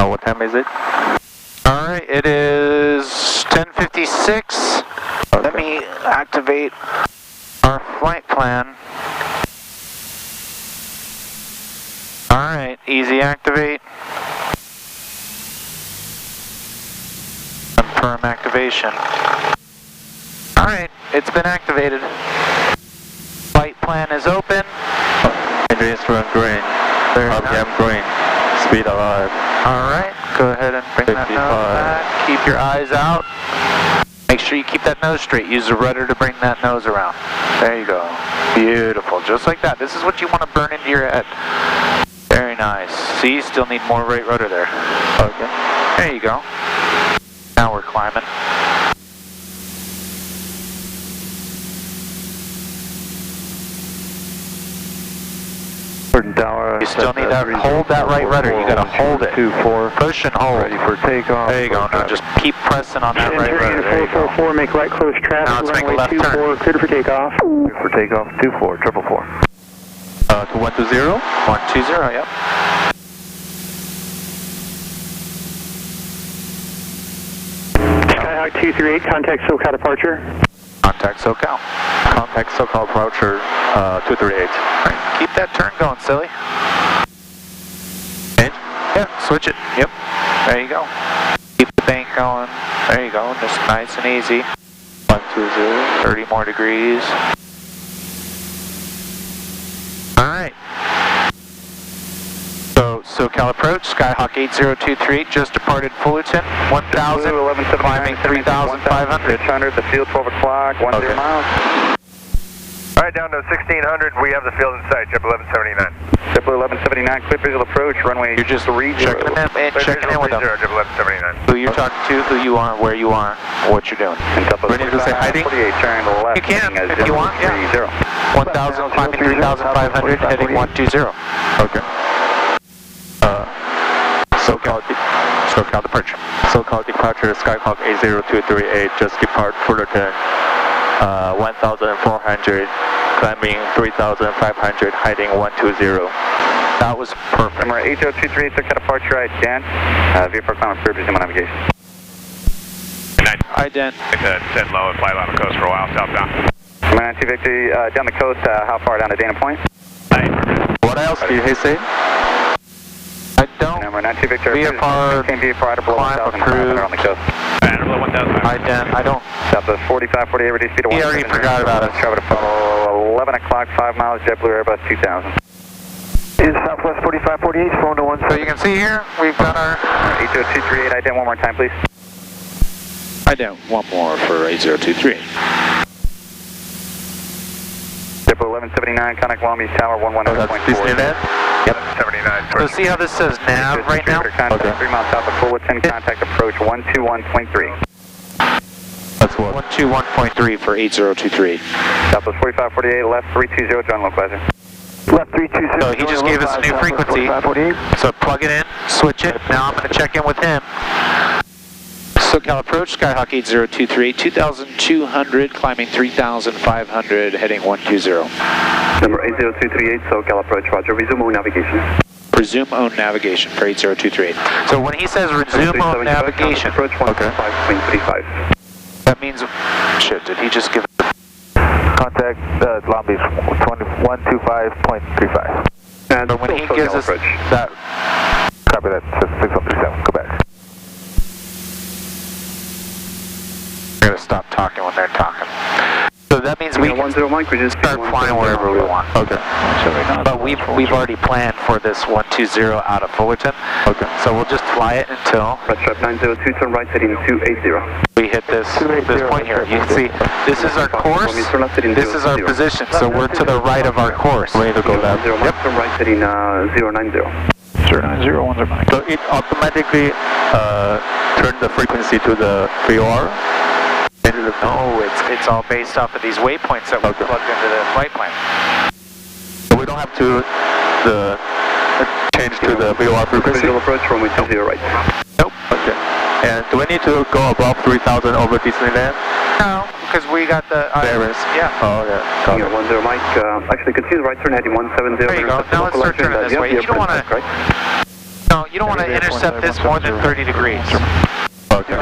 What time is it? Alright, it is 10:56. Okay. Let me activate our flight plan. Alright, easy activate. Confirm activation. Alright, it's been activated. Flight plan is open. Engine instrument green. RPM green. Speed alive. Alright, go ahead and bring that nose back. Keep your eyes out. Make sure you keep that nose straight. Use the rudder to bring that nose around. There you go. Beautiful. Just like that. This is what you want to burn into your head. Very nice. See, still need more right rudder there. Okay. There you go. Now we're climbing. Tower. You still need to hold that right rudder. You got to hold it. 2-4. Push and hold. Ready for takeoff. There you go. Now just keep pressing on that right rudder. There you go. 444, make right close traffic. Now let's make a left turn. 24, cleared for takeoff. Clear for takeoff. 24, 444. To 120? 120, yep. Skyhawk 238, contact SoCal departure. Contact SoCal. Contact SoCal approacher 238. Right, keep that turn going, silly. Change? Yeah, switch it. Yep. There you go. Keep the bank going. There you go. Just nice and easy. 120. 30 more degrees. Alright. So, SoCal approach, Skyhawk 8023, just departed Fullerton, 1,000, climbing 3,500. 600, the field 12 o'clock, 10 Okay. miles. Alright, down to 1600, we have the field in sight, JetBlue 1179. JetBlue 1179, clear visual approach, runway You're just checking in with them. JetBlue 1179. Who you're talking to, who you are, where you are, what you're doing. Ready to say hiding? 48, turn to the left. You can, if you want, yeah. 1,000, climbing 3,500, heading 120. Okay. SoCal departure. SoCal departure, Skyhawk 80238, just depart Fullerton, 1,400, climbing 3,500, heading 120. That was perfect. Number 8023, SoCal departure, right, Dan. Vehicle climb clear, resume navigation. Hi, Dan. Set low and fly along the coast for a while, southbound. Number 92 Victory, down the coast, how far down to Dana Point? What else did he say? I don't. Number 92 Victory, VFR, climb approved. On the coast. Hi, Dan. I don't. Southwest 45, 48, reduced speed to 1. He already forgot about us. Travel to follow 11 o'clock, 5 miles, JetBlue Airbus 2000. Is Southwest 45, 48, phone to 1. So you can see here, we've got our... 80238, ident one more time, please. Ident one more for 8023. JetBlue 1179, contact Long Beach Tower 110.4. Disneyland? Yep. 79. So see how this says nav right now? Okay. 3 miles south of Fullerton, contact approach 121.3. That's what? 121.3 for 8023. Southwest 45, 48, left 320, John Localizer. Left 320. So he just gave us a new frequency. So plug it in, switch it. Now I'm going to check in with him. SoCal approach, Skyhawk 8023, 2,200, climbing 3,500, heading 120. Number 80238, SoCal approach, roger. Resume on navigation. Resume on navigation for 8023. So when he says resume on navigation, approach 125.35. that means, shit, did he just give it? Contact Long Beach 125.35. And But when he gives us that, Copy that, 6137, go back. we're going to stop talking when they're talking. So that means we can start flying wherever we want. Okay. But we've already planned for this 120 out of Fullerton. Okay. So we'll just fly it until Trap 902, turn right, heading 280. we hit this point here. You can see, this is our course, this is our position, so we're to the right of our course. We need to go left. Yep. Turn right, heading 090. 090. So it automatically turned the frequency to the VOR? No, it's all based off of these waypoints that we plugged into the flight plan. So we don't have to change to the VOR frequency? Visual approach, runway 20 right. Nope. Okay. And do we need to go above 3,000 over Disneyland? No, because we got the... Clearance? Yeah. Oh, yeah. Got it. 10 Mike, actually continue right turn heading 170. There you go. Now let's start turning this way. You don't want to... No, you don't want to intercept this more than 30 degrees. Okay.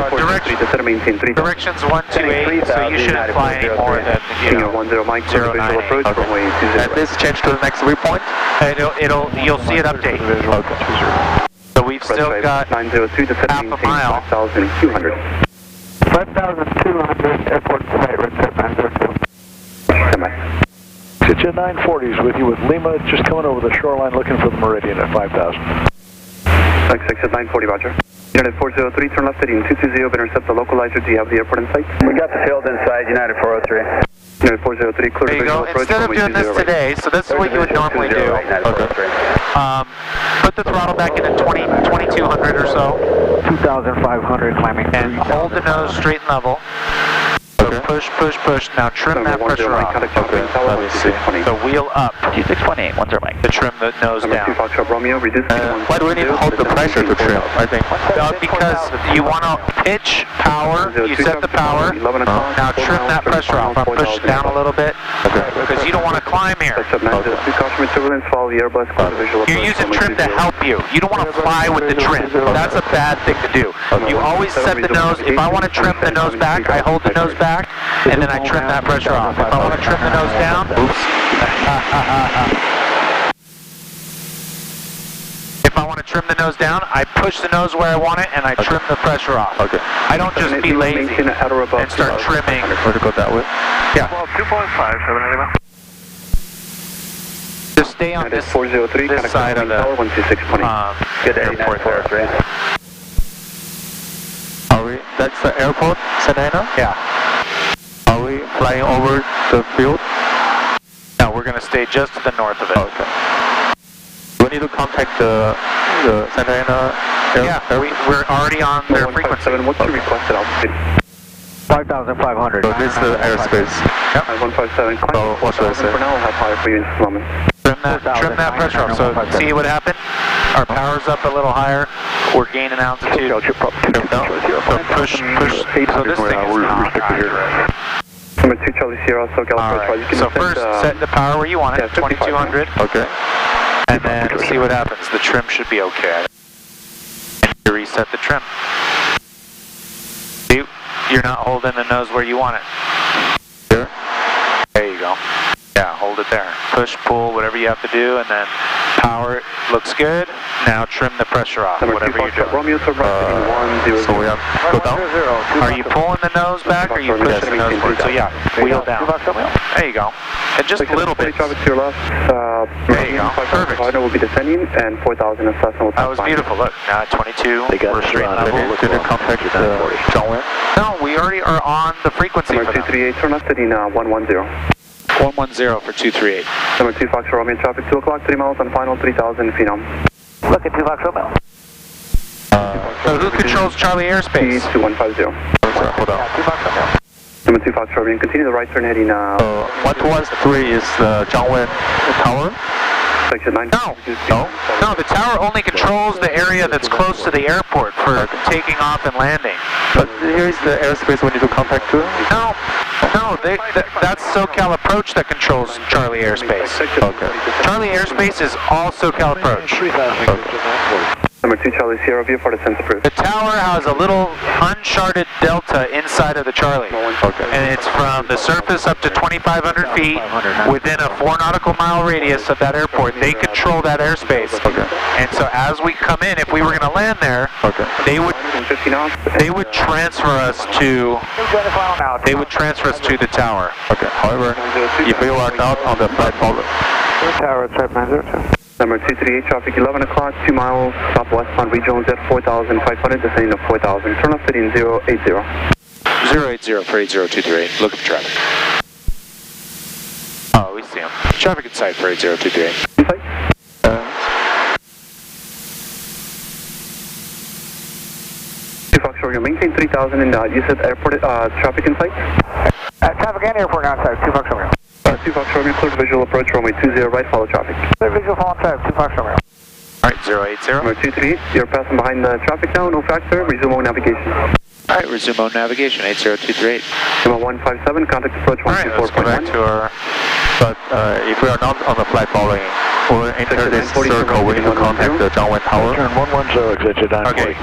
Direction's 128, so you shouldn't fly any more than, 098. Okay. And this change to the next waypoint? You'll see it update. Okay. So we've still got half a mile. 5,200. 5,200, airport site, red set 902. Semi. Get 940s with you with Lima, just coming over the shoreline looking for the Meridian at 5,000. 6 at 940, Roger. United 403, turn left heading 220, intercept the localizer. Do you have the airport in sight? We got the field inside, United 403. United 403, clear there you go. Instead of doing this today, so this is what you would normally do. Okay. Put the throttle back into 2200 or so. 2,500 climbing. And hold the nose straight and level. So push, push, push. Now trim that pressure off. Okay, let me see. The wheel up. 26.8, 10 Mike. To trim the nose down. Why do we need to hold the pressure to trim? I think. Because you want to pitch power. You set the power. Now trim that pressure off. I'll push it down a little bit. Because you don't want to climb here. You're using trim to help you. You don't want to fly with the trim. That's a bad thing to do. You always set the nose. If I want to trim the nose back, I hold the nose back, and then I trim that pressure off. If I want to trim the nose down, if I want to trim the nose down, I push the nose where I want it, and I trim the pressure off. Okay. I don't just be lazy and start trimming. Or to go that way? Yeah. Well, 2.5, Just stay on this side of the airport there. Are we? That's the airport, Santa Ana? Yeah. Are we flying over the field? No, we're going to stay just to the north of it. Okay. We need to contact the Santa Ana we're already on their frequency. What's your requested altitude? 5,500. So this is the airspace. Yep. 157. So what should I say? For now, we'll have higher for you in just a moment. Trim that pressure off. So see what happened? Our power's up a little higher. We're gaining altitude. So push. So this thing is not accurate. Number 2 Charlie Sierra, SoCal Alright, so first set the power where you want it, 2200. Okay. And then see what happens. The trim should be okay. And you reset the trim. See, you're not holding the nose where you want it. Here? There you go. Yeah, hold it there. Push, pull, whatever you have to do, and then power looks good. Now trim the pressure off, whatever you're doing. Romeo to right, so we have to go down? Are you pulling the nose back, or are you pushing the nose forward? So yeah, wheel down. There you go. And just a little bit. Traffic to your left. There you go. Perfect. Will be descending, and 4,000 is less than that was beautiful. Look, now at 22, we're straight level. Did you contact John Wynn? No, we already are on the frequency for Number 238, turn left heading 110. 110 for 238. Number 2 Fox Romeo, traffic 2 o'clock, 3 miles on final 3,000 phenom. Look at 2 Fox Romeo. So who controls Charlie airspace? 2150. Hold on. 2 Fox Romeo. Number 2 Fox Romeo, continue the right turn heading 1213 is the John Wynn Tower? section 9. No, the tower only controls the area that's close to the airport for taking off and landing. But here's the airspace we need to contact to? No, that's SoCal Approach that controls Charlie airspace. Okay. Charlie airspace is all SoCal Approach. 3,000. Number 2 Charlie Sierra, view for descent approved. The tower has a little uncharted delta inside of the Charlie. Okay. And it's from the surface up to 2,500 feet within a 4 nautical mile radius of that airport. They control that airspace. Okay. And so as we come in, if we were going to land there, they would transfer us to the tower. Okay. However, if we are not on the flight follower. Tower, type 902. Number 238, traffic 11 o'clock, 2 miles, southwestbound regional jet 4,500, descending to 4,000. Turn left heading 080. 080 for 80238. Look at the traffic. Oh, we see him. Traffic in sight for 80238. Inside? Fox Romeo, maintain 3,000 and you said airport traffic in sight? Traffic and airport outside, 2 Fox Romeo. 2 Fox Romeo, clear visual approach, runway 20 right, follow traffic. Clear visual follow traffic, 2 Fox Romeo. Alright, 080. Number 238, you're passing behind the traffic now, no factor, resume on navigation. Alright, resume on navigation, 80238. Number 157, contact approach 124.1. Alright, let's go back to our... But if we are not on the flight following, We'll enter this circle. We need to contact the John Wayne Tower. Turn 110, exit 940. Okay.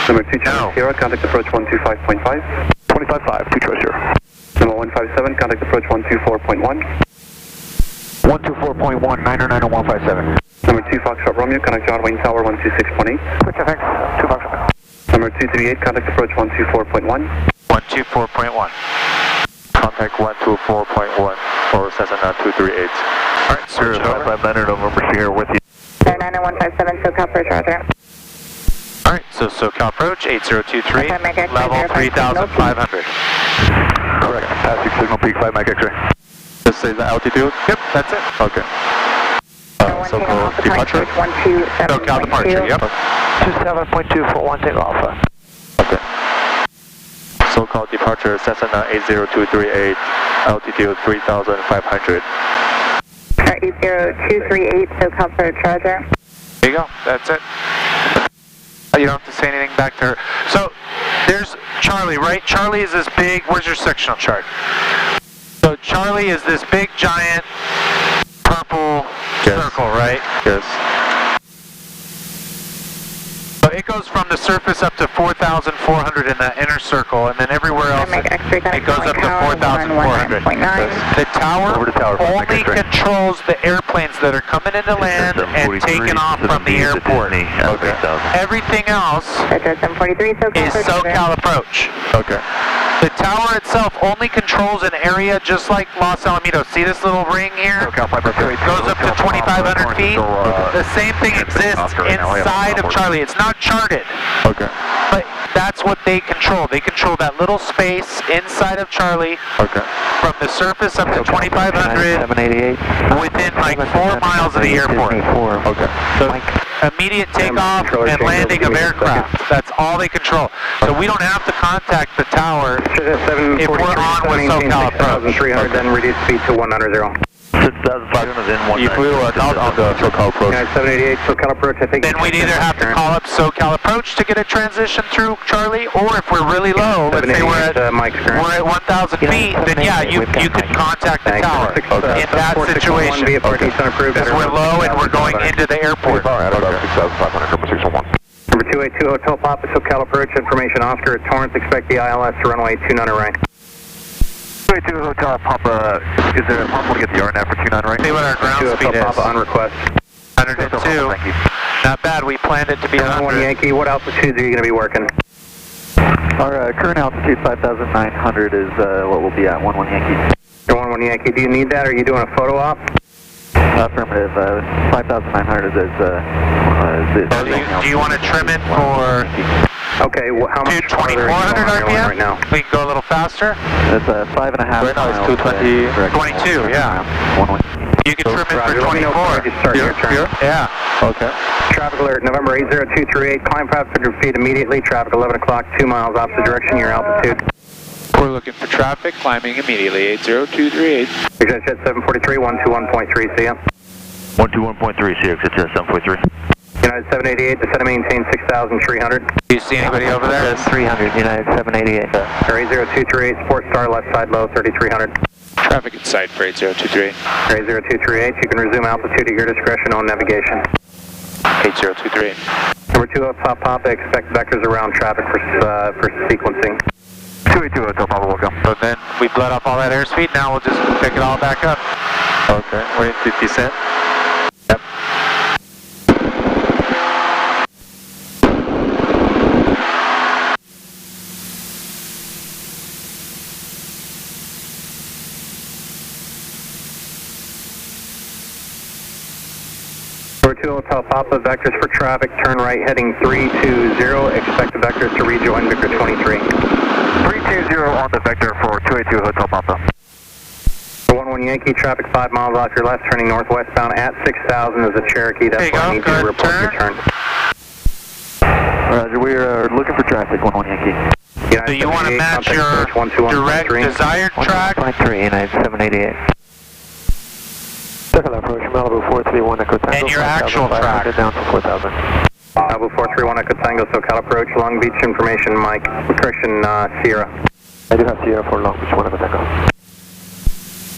Number 2 Charlie Sierra, contact approach 125.5. 25.5, 2 Charlie Sierra. Number 157, contact approach 124.1. 124.1, 909 157. Number 2 Foxtrot Romeo, contact John Wayne Tower 126.8. Switch FX, 2 Foxtrot. Number 238, contact approach 124.1. 124.1. Contact 124.1 for Cessna 238. All right, sir. 5500 November Sierra with you. 99157, SoCal approach, Roger. All right, so SoCal approach 8023, Okay, make X-ray, level verify 3,500. Correct. Passing signal peak 5 Mike X-ray. This is the altitude? Yep, that's it. Okay. So for departure? SoCal departure, yep. 27.2 for 1 take Alpha. Okay. So-called departure Cessna 80238, altitude 3,500. 80238, SoCal approach, Roger. There you go, that's it. You don't have to say anything back to her. So, there's Charlie, right? Charlie is this big, where's your sectional chart? So Charlie is this big, giant, purple circle, right? Yes. So it goes from the surface up to 4,400 in that inner circle, and then everywhere else it goes up to 4,400. The tower only controls the airplanes that are coming into land and taking off from the airport. Okay. Everything else is SoCal approach. Okay. The tower itself only controls an area just like Los Alamitos. See this little ring here? It goes up to 2,500 feet. The same thing exists inside of Charlie. It's not charted. Okay. But that's what they control. They control that little space inside of Charlie. Okay. From the surface up to 2,500 within like 4 miles of the airport. Okay. So immediate takeoff and landing of aircraft. That's all they control. So we don't have to contact the tower if we're on with SoCal approach. 300, then reduce speed to 190. 6,500 in 190. If we were not on the SoCal approach. 788, SoCal approach, I think. Then we'd either have to call up SoCal approach to get a transition through Charlie, or if we're really low, let's say we're at 1,000 feet, then yeah, you could contact the tower in that situation. Because we're low and we're going into the airport. Number 282 Hotel Papa, SoCal approach, information Oscar at Torrance, expect the ILS to runway 29 right. 282 Hotel Papa, is there possible to get the RNF for 29 right? See what our ground speed is. Papa on request. 102. Not bad, we planned it to be 100. 1 Yankee, what altitudes are you going to be working? Our current altitude 5,900 is what we'll be at, 11 Yankee. You're 11 Yankee, do you need that? Are you doing a photo op? Affirmative, 5,900 is do you want to trim it for Okay, how much 2,400 RPM? right now? We can go a little faster? It's 5.5 Right now it's miles, 220. 22, yeah. One way. You can trim it for Roger, let me know 24. before you start your turn. Yeah. Okay. Traffic alert, November 80238, climb 500 feet immediately, traffic 11 o'clock, 2 miles opposite direction, your altitude. We're looking for traffic, climbing immediately, 80238. Exit jet 743, 121.3, see ya. 121.3, see you, exit 743. United 788, descend and maintain 6,300. Do you see anybody over there? That's 300, United 788. Air 80238, Sport Star, left side low, 3,300. Traffic inside for 80238. Air 80238, you can resume altitude at your discretion on navigation. 80238. Number 2 Hotel Papa, expect vectors around traffic for sequencing. 282 Hotel Papa, welcome. So then we bled off all that airspeed, now we'll just pick it all back up. Okay. Wait, 50 cent. Yep. Number 2 Hotel Papa, vectors for traffic, turn right heading 320, expect the vectors to rejoin Victor 23. 320 on the vector for 282 Hotel Papa. 11 Yankee, traffic 5 miles off your left, turning northwestbound at 6,000 is a Cherokee, that's why I need you to report your turn. Roger, we are looking for traffic, 11 Yankee. So you want to match your direct desired track? 1.3, United 788. Circle approach, Malibu 431 Echo Tango. And your actual track? Down to 4,000. Malibu 431 Echo Tango, SoCal approach, Long Beach information, Mike, Christian Sierra. I do have Sierra for Long Beach 1 Echo Tango.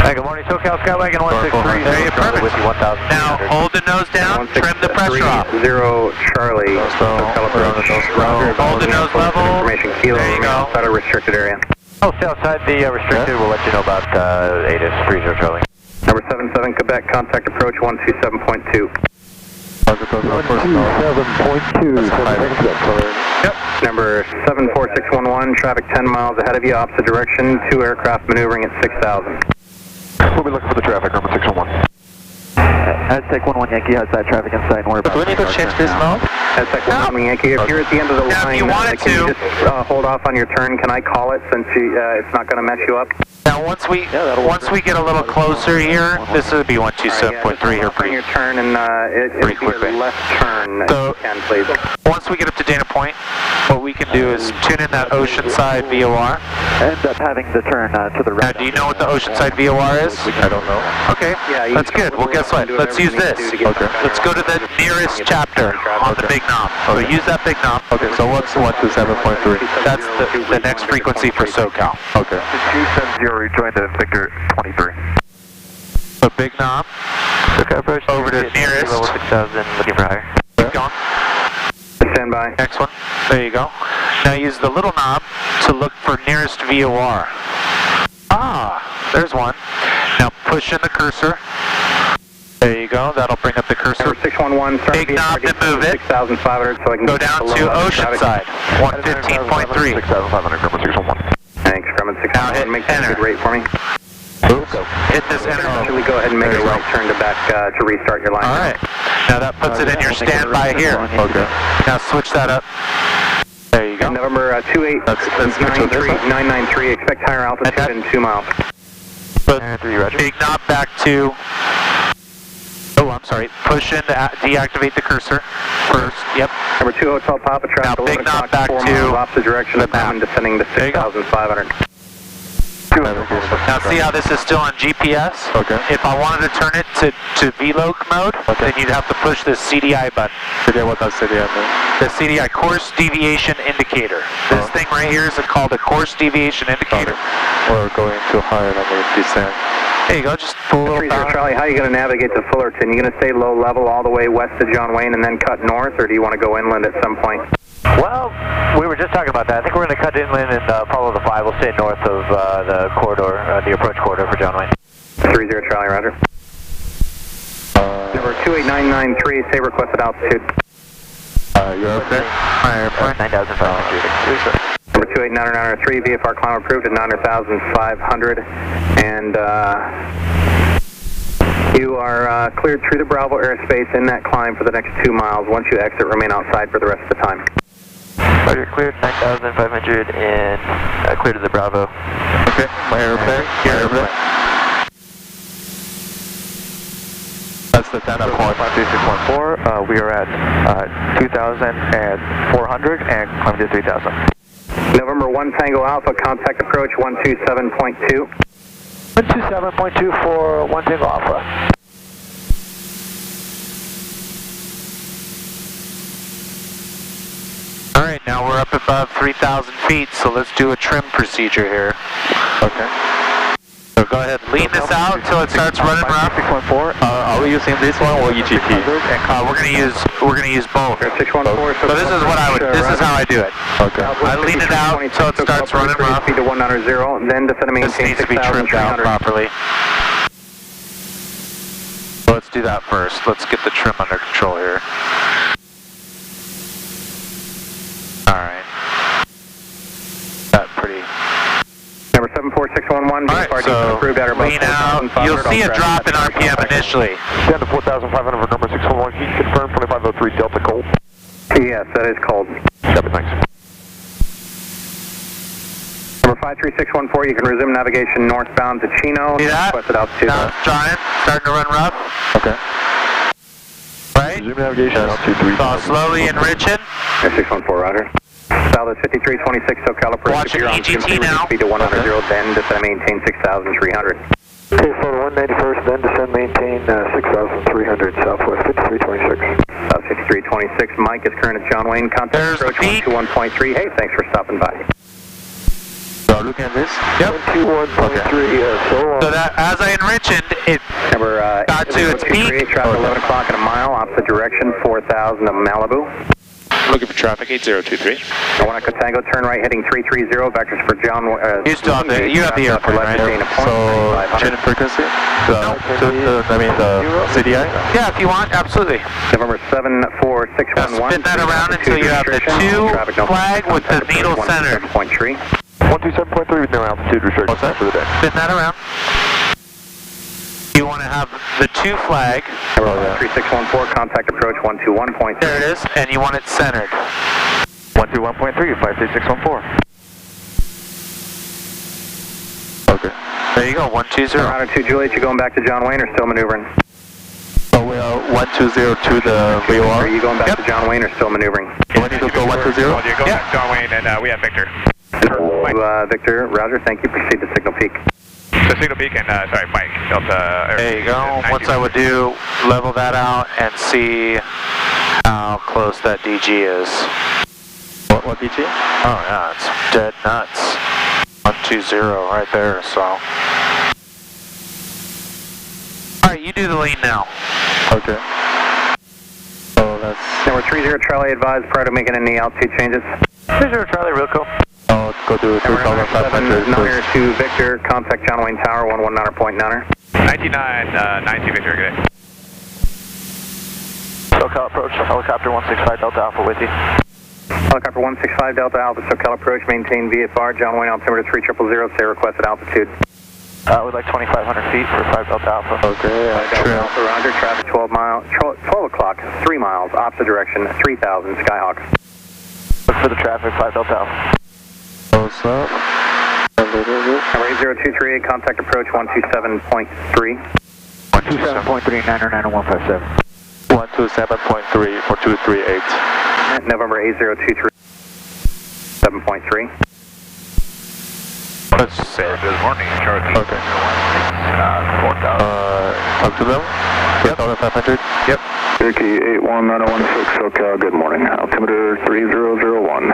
Hey, good morning, SoCal Skywagon 163. There you go. With you 1,000. Now, hold the nose down, trim the pressure off. 0 Charlie. Hold the nose level. Information kilo. There you go. Outside of restricted area. Oh, stay outside the restricted. We'll let you know about ATIS 30 Charlie. Number 77 Quebec, contact approach 127.2. 127.2. Yep. Number 74611, traffic 10 miles ahead of you, opposite direction, 2 aircraft maneuvering at 6,000. We'll be looking for the traffic, number 611. Aztec 11 Yankee, outside traffic inside, and we're about Do we need to change this mode? Aztec 11 Yankee, if you're at the end of the Now, line, if you wanted can you to. just hold off on your turn? Can I call it since it's not going to mess you up? Now, once we get a little closer here, this would be 127.3 here on pretty your turn, and it'll be quickly. a left turn, So- if you can, please. Once we get up to Dana Point, what we can do is tune in that Oceanside VOR. end up having to turn to the Now, right. do you know what the Oceanside VOR is? I don't know. Okay, Yeah, that's good. Well, guess what? Let's use this. Okay. Let's go to the nearest chapter on the big knob. So use that big knob. Okay, so what's 127.3? That's the next frequency for SoCal. Okay. 270, rejoin the Victor 23. So big knob. SoCal approach. Over to nearest. Level 6,000, looking for higher. Keep going. Stand by. Next one. There you go. Now use the little knob to look for nearest VOR. Ah, there's one. Now push in the cursor. There you go. That'll bring up the cursor. Number 611, start Big knob to move it. 6,500, so I can Go get down below to level traffic. Oceanside. 115.3. 6,500, number 611. Thanks, Grumman Now 611. hit Make that a enter. good rate for me. Hit this enter. Actually, go ahead and make a right turn to back to restart your line. All right. Now that puts it in your standby here. Okay. Now switch that up. There you go. November 28993, expect higher altitude in 2 miles. Put big knob back to. Oh, I'm sorry. Push in to deactivate the cursor first. Yep. Number 2 Hotel Papa, traffic Now, big 11 knob o'clock, back 4 to miles opposite direction, the map. and descending to There you go. 6,500. Now see how this is still on GPS? Okay. If I wanted to turn it to VLOC mode, then you'd have to push this CDI button. CDI, what does CDI mean? The CDI, Course Deviation Indicator. This thing right here is called a Course Deviation Indicator. Or going too high and I'm going to descend. There you go, just pull a little 30 power. Charlie, how are you going to navigate to Fullerton? You going to stay low level all the way west of John Wayne and then cut north, or do you want to go inland at some point? Well, we were just talking about that. I think we're going to cut inland and follow the 5. We'll stay north of the corridor, the approach corridor for John Wayne. 30 Charlie, roger. Number 28993, say requested altitude. You're okay? 9,500. Number 28993, VFR climb approved at 9,500, and you are cleared through the Bravo airspace in that climb for the next 2 miles. Once you exit, remain outside for the rest of the time. Roger, cleared 9,500 and clear to the Bravo. Okay, my airplane. That's the data point. 53614. We are at 2,400 and climb to 3,000. November 1 Tango Alpha, contact approach 127.2. 127.2 for 1 Tango Alpha. All right, now we're up above 3,000 feet, so let's do a trim procedure here. Okay. So go ahead, lean this out until it starts running rough. 614. Are we using this one or EGP? We're gonna use both. 614. So this is what this is how I do it. Okay. I lean it out until it starts running rough. Speed to 190, then descend and This maintain needs to be trimmed down 6,300. properly. So let's do that first. Let's get the trim under control here. All right. That pretty. Number 74611, All right, VFR so approved at about lean out. 4,500. You'll see a drop in RPM initially. Down to 4,500 for number 611. Heat confirmed, 2503 Delta cold. Yes, that is cold. Copy, thanks. Number 53614, you can resume navigation northbound to Chino. See that? Requested altitude. Now it's trying, starting to run rough. Okay. Right? Resume navigation, altitude 3,000. So slowly enriching. 614, roger. South is 5326, SoCal approach. Watch If you're an on EGT Jim, now. Speed to 190, then descend and maintain 6,300. Okay, photo 191st, then descend, maintain 6,300, southwest 5326. South 5326, Mike is current at John Wayne. Contact There's the approach peak. 121.3. Hey, thanks for stopping by. So Looking at this? Yep. 21.3, So that, as I mentioned, it Number got to its peak. traffic 11 o'clock in a mile, opposite direction, 4000 of Malibu. Looking for traffic, 8023. I want to Tango, turn right, heading 330, vectors for John. You still have the, you have the airport, right? So, change frequency? The CDI? Yeah, if you want, absolutely. November 74611. Spin that around until you have the 2 flag with the needle center. 127.3. 127.3 with no altitude restriction. What's that? For the day. Spin that around. You want to have the 2 flag. 3614, contact approach 121.3. There it is, and you want it centered. 121.3, 53614. Okay. There you go, 120. Toronto 2 Juliet, you going back to John Wayne or still maneuvering? So we are 120 to the VOR. Are you going back to John Wayne or still maneuvering? Do I need to go 120? You're going back to John Wayne, and we have Victor. Victor, Roger, thank you. Proceed to Signal Peak. So Signal Peak and, sorry, Mike. Delta, There you go. Once I would do, level that out and see how close that DG is. What DG? Oh yeah, it's dead nuts. 120 right there, so. Alright, you do the lean now. Okay. So that's... Number 30 Charlie, advised prior to making any altitude changes. 30 Charlie, real cool. Oh, go to 2,500. Number 2 Victor, contact John Wayne Tower, 119.9er. 9992 Victor, good day. SoCal approach, helicopter 165 Delta Alpha with you. Helicopter 165 Delta Alpha, SoCal approach, maintain VFR, John Wayne altimeter 3000, say requested altitude. We'd like 2,500 feet for 5 Delta Alpha. Okay, Delta Alpha, Roger, traffic 12 o'clock, 3 miles, opposite direction, 3000, Skyhawk. Look for the traffic, 5 Delta Alpha. Close up. Number 80238, contact approach 127.3. 127.3, 9090157. 127.3 for 238. November 8023, 7.3. Let's say Good morning, Charlie. Okay. 4000. Talk to them. 3,500. Yep. Cherokee 819016 SoCal, good morning. Altimeter 3001.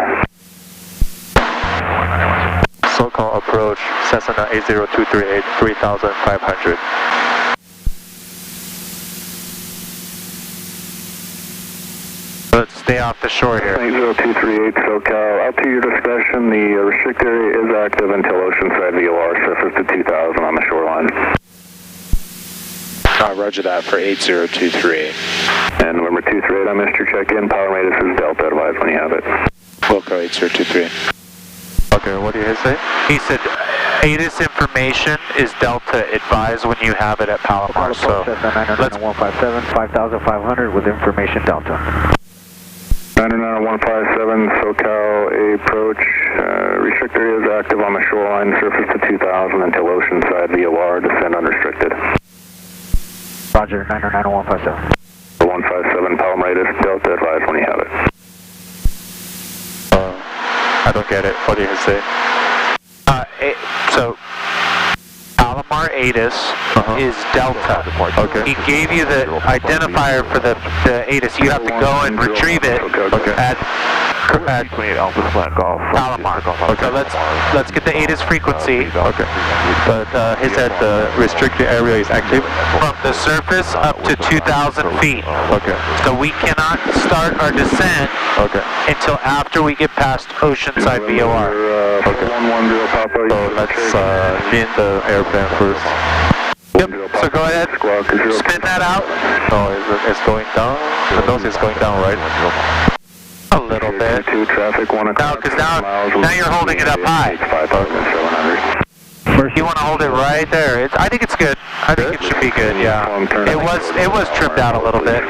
SoCal approach, Cessna 80238, 3,500. Let's stay off the shore here. 80238 SoCal, out to your discretion, the restrict area is active until Oceanside VOR, surface to 2,000 on the shoreline. Roger that for 8023. And November 238, I missed your check-in, Palomar, this is Delta, advise when you have it. Wilco 8023. Okay, what did he say? He said, ATIS information is Delta, advise when you have it at Palomar. So, let's 157, 5,500 with information Delta. 99157 SoCal approach, restrict area is active on the shoreline, surface to 2,000 until Oceanside VOR, descend unrestricted. Roger, 99157. 157 Palomar, Delta, advise when you have it. I don't get it. What did he say? so, Palomar ATIS is Delta. Okay. He gave you the identifier for the ATIS. You have to go and retrieve it at Palomar. So let's get the ATIS frequency. Okay. But he said the restricted area is active? From the surface up to 2,000 feet. Okay. So we cannot start our descent until after we get past Oceanside VOR. Okay. 110 Papa. So let's in the airplane first. Yep. So go ahead. Spin that out. Oh, it's going down? The nose is going down, right? A little bit. Traffic 1 o'clock. No, because now you're holding it up high. 5,700. You want to hold it right there. I think it's good. I think it should be good. Yeah. It was trimmed out a little bit.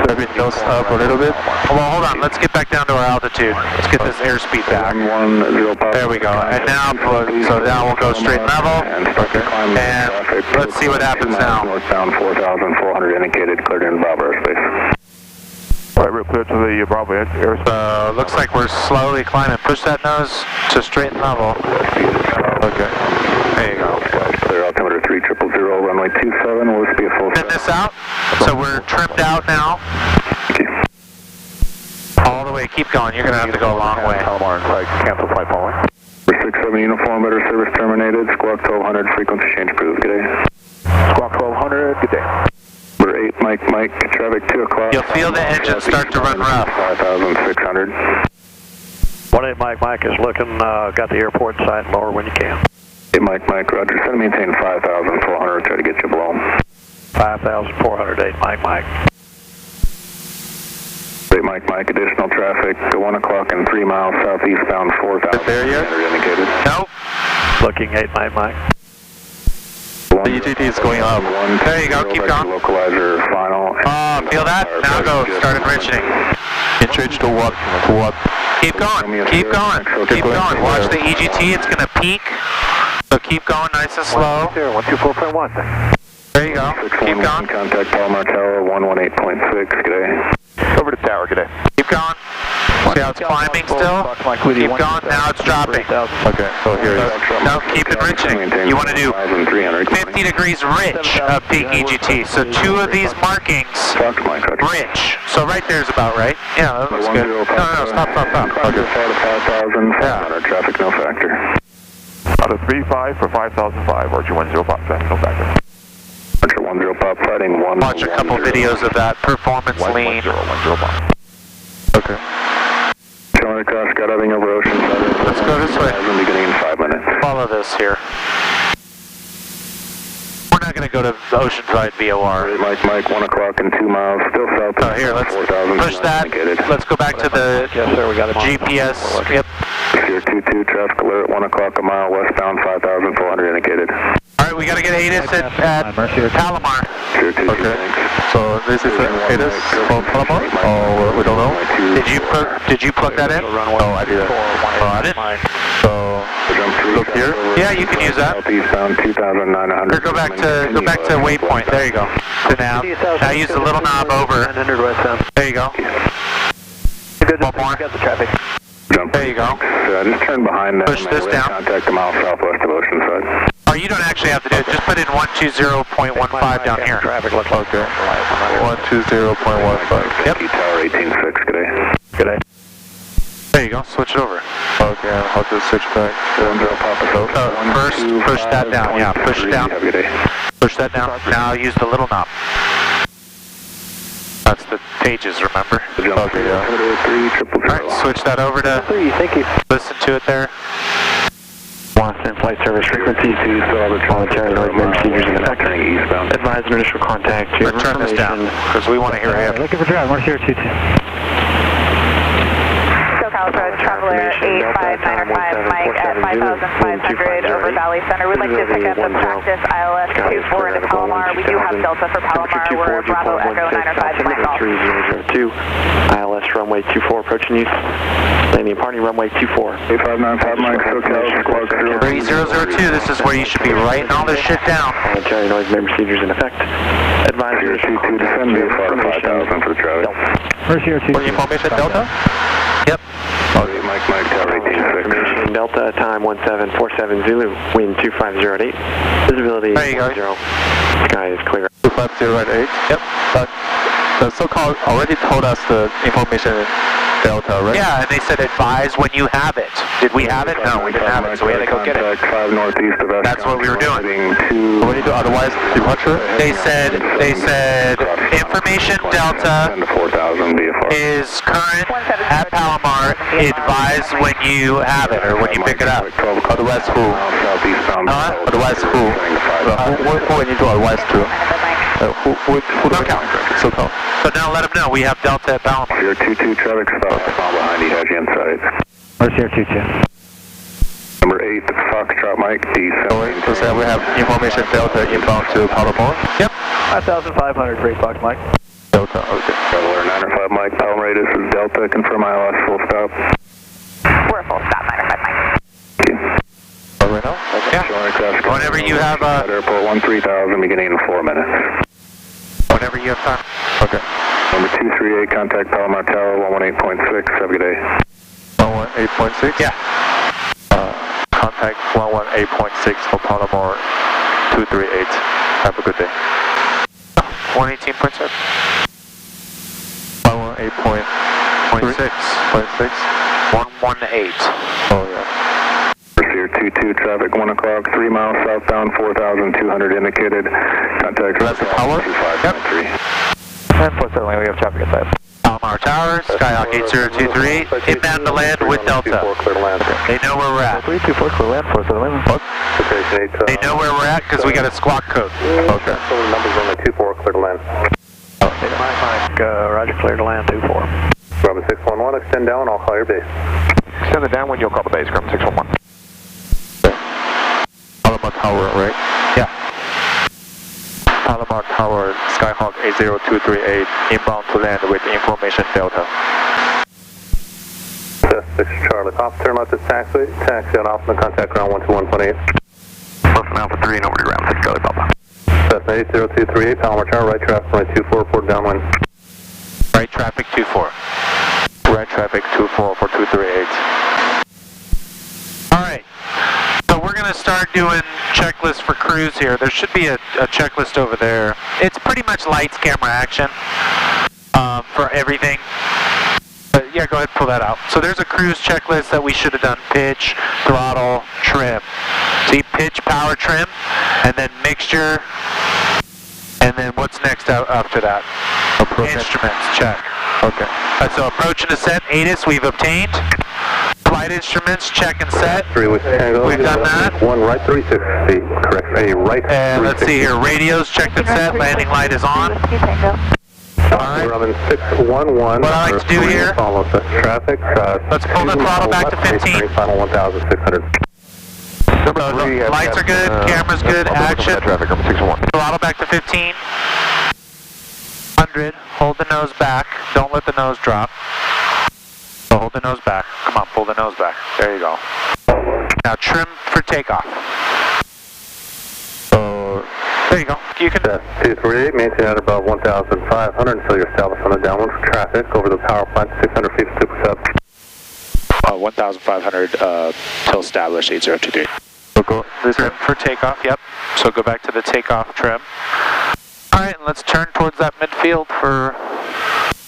Maybe nose up a little bit. Well, hold on. Let's get back down to our altitude. Let's get this airspeed back. 110 Papa. There we go. And now, so now we'll go straight level. And let's see what happens now. Northbound 4,400 indicated, cleared in Bravo airspace. All right, real clear to the Bravo airspace. Looks like we're slowly climbing. Push that nose to straight and level. Okay. There you go. Clear altimeter 3000, runway 27. Will this be a full Spin this out. So we're trimmed out now. All the way. Keep going. You're going to have to go a long way. Palomar, cancel flight following. 67 7 uniform, better service terminated. Squawk 1200, frequency change approved. Good day. Squawk 1200, good day. Number 8, Mike, traffic 2 o'clock. You'll feel the engine start to run rough. 5,600. 1-8 Mike is looking, got the airport side, lower when you can. 8 Mike, Roger. Send maintain 5,400, try to get you below. 5,400, 8 Mike. 8 Mike, additional traffic, 1 o'clock and 3 miles southeastbound, 4,000. There yet? Indicated. Nope. Looking 8 Mike. The EGT is going up. There you go, keep going. Localizer final. Feel that? Now go, start enriching. Enrich to what? Keep going. Watch the EGT, it's going to peak. So keep going nice and slow. 124.1. There you go. Keep going. Contact Palomar Tower 118.6. Good day. Over to tower, good day. Keep going. See how it's climbing still? Keep going. Now it's dropping. Okay, so here it is. Now keep enriching. You want to do 50 degrees rich of peak EGT. So 2 of these markings rich. So right there's about right. Yeah, that looks good. No, stop. Okay. 5,500, traffic no factor. Out of 35 for 5,005, Archer 1055, traffic no factor. Archer 10 pop, fighting 1. Watch a couple videos of that performance lean. 110 pop. Okay. Showing across, skydiving over Oceanside. Let's go this way. Beginning in 5 minutes. Follow this here. We're not going to go to Oceanside VOR. Mike, 1 o'clock and 2 miles, still south. Oh, here, let's push that. Let's go back to the GPS. Yep. Here 22, traffic alert, 1 o'clock a mile westbound, 5,400 indicated. All right, we got to get ATIS at Palomar. Here 22, Okay. thanks. So this is ATIS from Palomar? Oh, we don't know. Did you plug that in? No, I didn't. Oh, I didn't. So look here. Yeah, you can use that. Southeastbound 2,900. Or go back to waypoint. There you go. So now use the little knob over. There you go. One more. There you go. Just turn behind them. Push this down. Contact a mile southwest of Oceanside. Oh, you don't actually have to do it. Just put in 120.15 down here. Okay. 120.15. Yep. Tower 18.6. Good day. Good day. There you go. Switch it over. Okay, how to switch back? First, push that down. Yeah, push it down. Have a good day. Push that down. Now use the little knob. That's the pages, remember? Okay, yeah. Alright, switch that over to listen to it there. Boston flight service frequency to voluntary noise procedures in effect. Advise an initial contact. Let's turn this down because we want to hear it. Looking for drive, 10222. Road Traveler 85905 Mike at 5,500 over Valley Center. We'd like to pick up the practice ILS 24 into Palomar. We do have Delta for Palomar. We're Bravo Echo 905 Mike Golf. 3002 ILS runway 24 approaching you. Landing party runway 24. 8595 Mike, SoCal, squawk 3002, this is where you should be writing all this shit down. Voluntary noise procedures in effect. Advise 022 descend VFR 5,000 for the traffic. Where's 02? What information, Delta? Yep. Okay, Mike, Tower 18.6. Information Delta, time 1747 Zulu, wind 2508. Visibility There you go. 10. Sky is clear. 250 Yep. But the so-called already told us the information Delta, right? Yeah, and they said advise when you have it. Did we have it? No, we didn't have it, so we had to go get it. 5 northeast of That's what we were doing. So we need to otherwise departure? They said information Delta is current at Palomar. Advise when you have it or when you pick it up. Otherwise who? Otherwise who? Who we need to advise to? Who SoCal. So now let them know we have Delta at Palomar. 022 traffic stop behind you, has you inside. Where's 022? Number 8, Foxtrot Mike, descending. So we have information Delta inbound to Palomar? Yep. 5,500, great box, Mike. Delta, okay. Traveler 905 Mike, Palomar, this is Delta, confirm ILS full stop. We're full stop, 905 Mike. Thank you. Right now? Yeah. Whenever you have Airport 13,000, beginning in 4 minutes. Whenever you have time. Okay. Number 238, contact Palomar Tower 118.6. Have a good day. 118.6? Yeah. Contact 118.6 for Palomar 238. Have a good day. 118.6. 118.6. 118. 118. Oh, yeah. Here 22 traffic 1 o'clock, 3 miles southbound, 4,200 indicated. Contact. That's the power? Yep. And 470, we have traffic inside. Palomar Tower, Skyhawk 8023, inbound to land with Delta. They know where we're at. 324, clear land, 470. They know where we're at because we got a squawk code. Okay. So the numbers on the 24, clear to land. Mike, Roger, clear to land, 24. Grumman 611, extend down, I'll call your base. Extend the downwind, you'll call the base, Grumman 611. Palomar Tower, right? Yeah. Palomar Tower, Skyhawk 80238, inbound to land with information Delta. 6 Charlie, off turn left is taxi, taxi on off in the contact ground 121.8. Listen Alpha 3 and over to ground 6 Charlie Papa. Cessna 80238, Palomar Tower, right traffic, runway 24, report downwind. Right traffic 24. Right traffic 24 for 238. Alright, so we're going to start doing checklists for crews here. There should be a checklist over there. It's pretty much lights, camera, action for everything. But yeah, go ahead and pull that out. So there's a cruise checklist that we should have done. Pitch, throttle, trim. See, pitch, power, trim, and then mixture, and then what's next after that? Instruments, check. Okay. So approach and ascent, ATIS, we've obtained. Flight instruments, check and set. 3 with Tango. We've done that. 1 right 360, correct. A right. And let's see here, radios checked and set, landing light is on. Alright. Grumman 611. What I like to do here, follow the traffic. Let's pull the throttle back to 15. Final 1,600. Lights are good, camera's good, action. Traffic, Grumman 611. Throttle back to 15. 100, hold the nose back, don't let the nose drop. So hold the nose back, come on, pull the nose back, there you go. Now trim for takeoff. There you go, you can... 238, maintain at about 1,500 until you're established on the downwind for traffic. Over the power plant, 600 feet, super sub. 1,500 till established 8023. Trim for takeoff, yep. So go back to the takeoff trim. Alright, let's turn towards that midfield for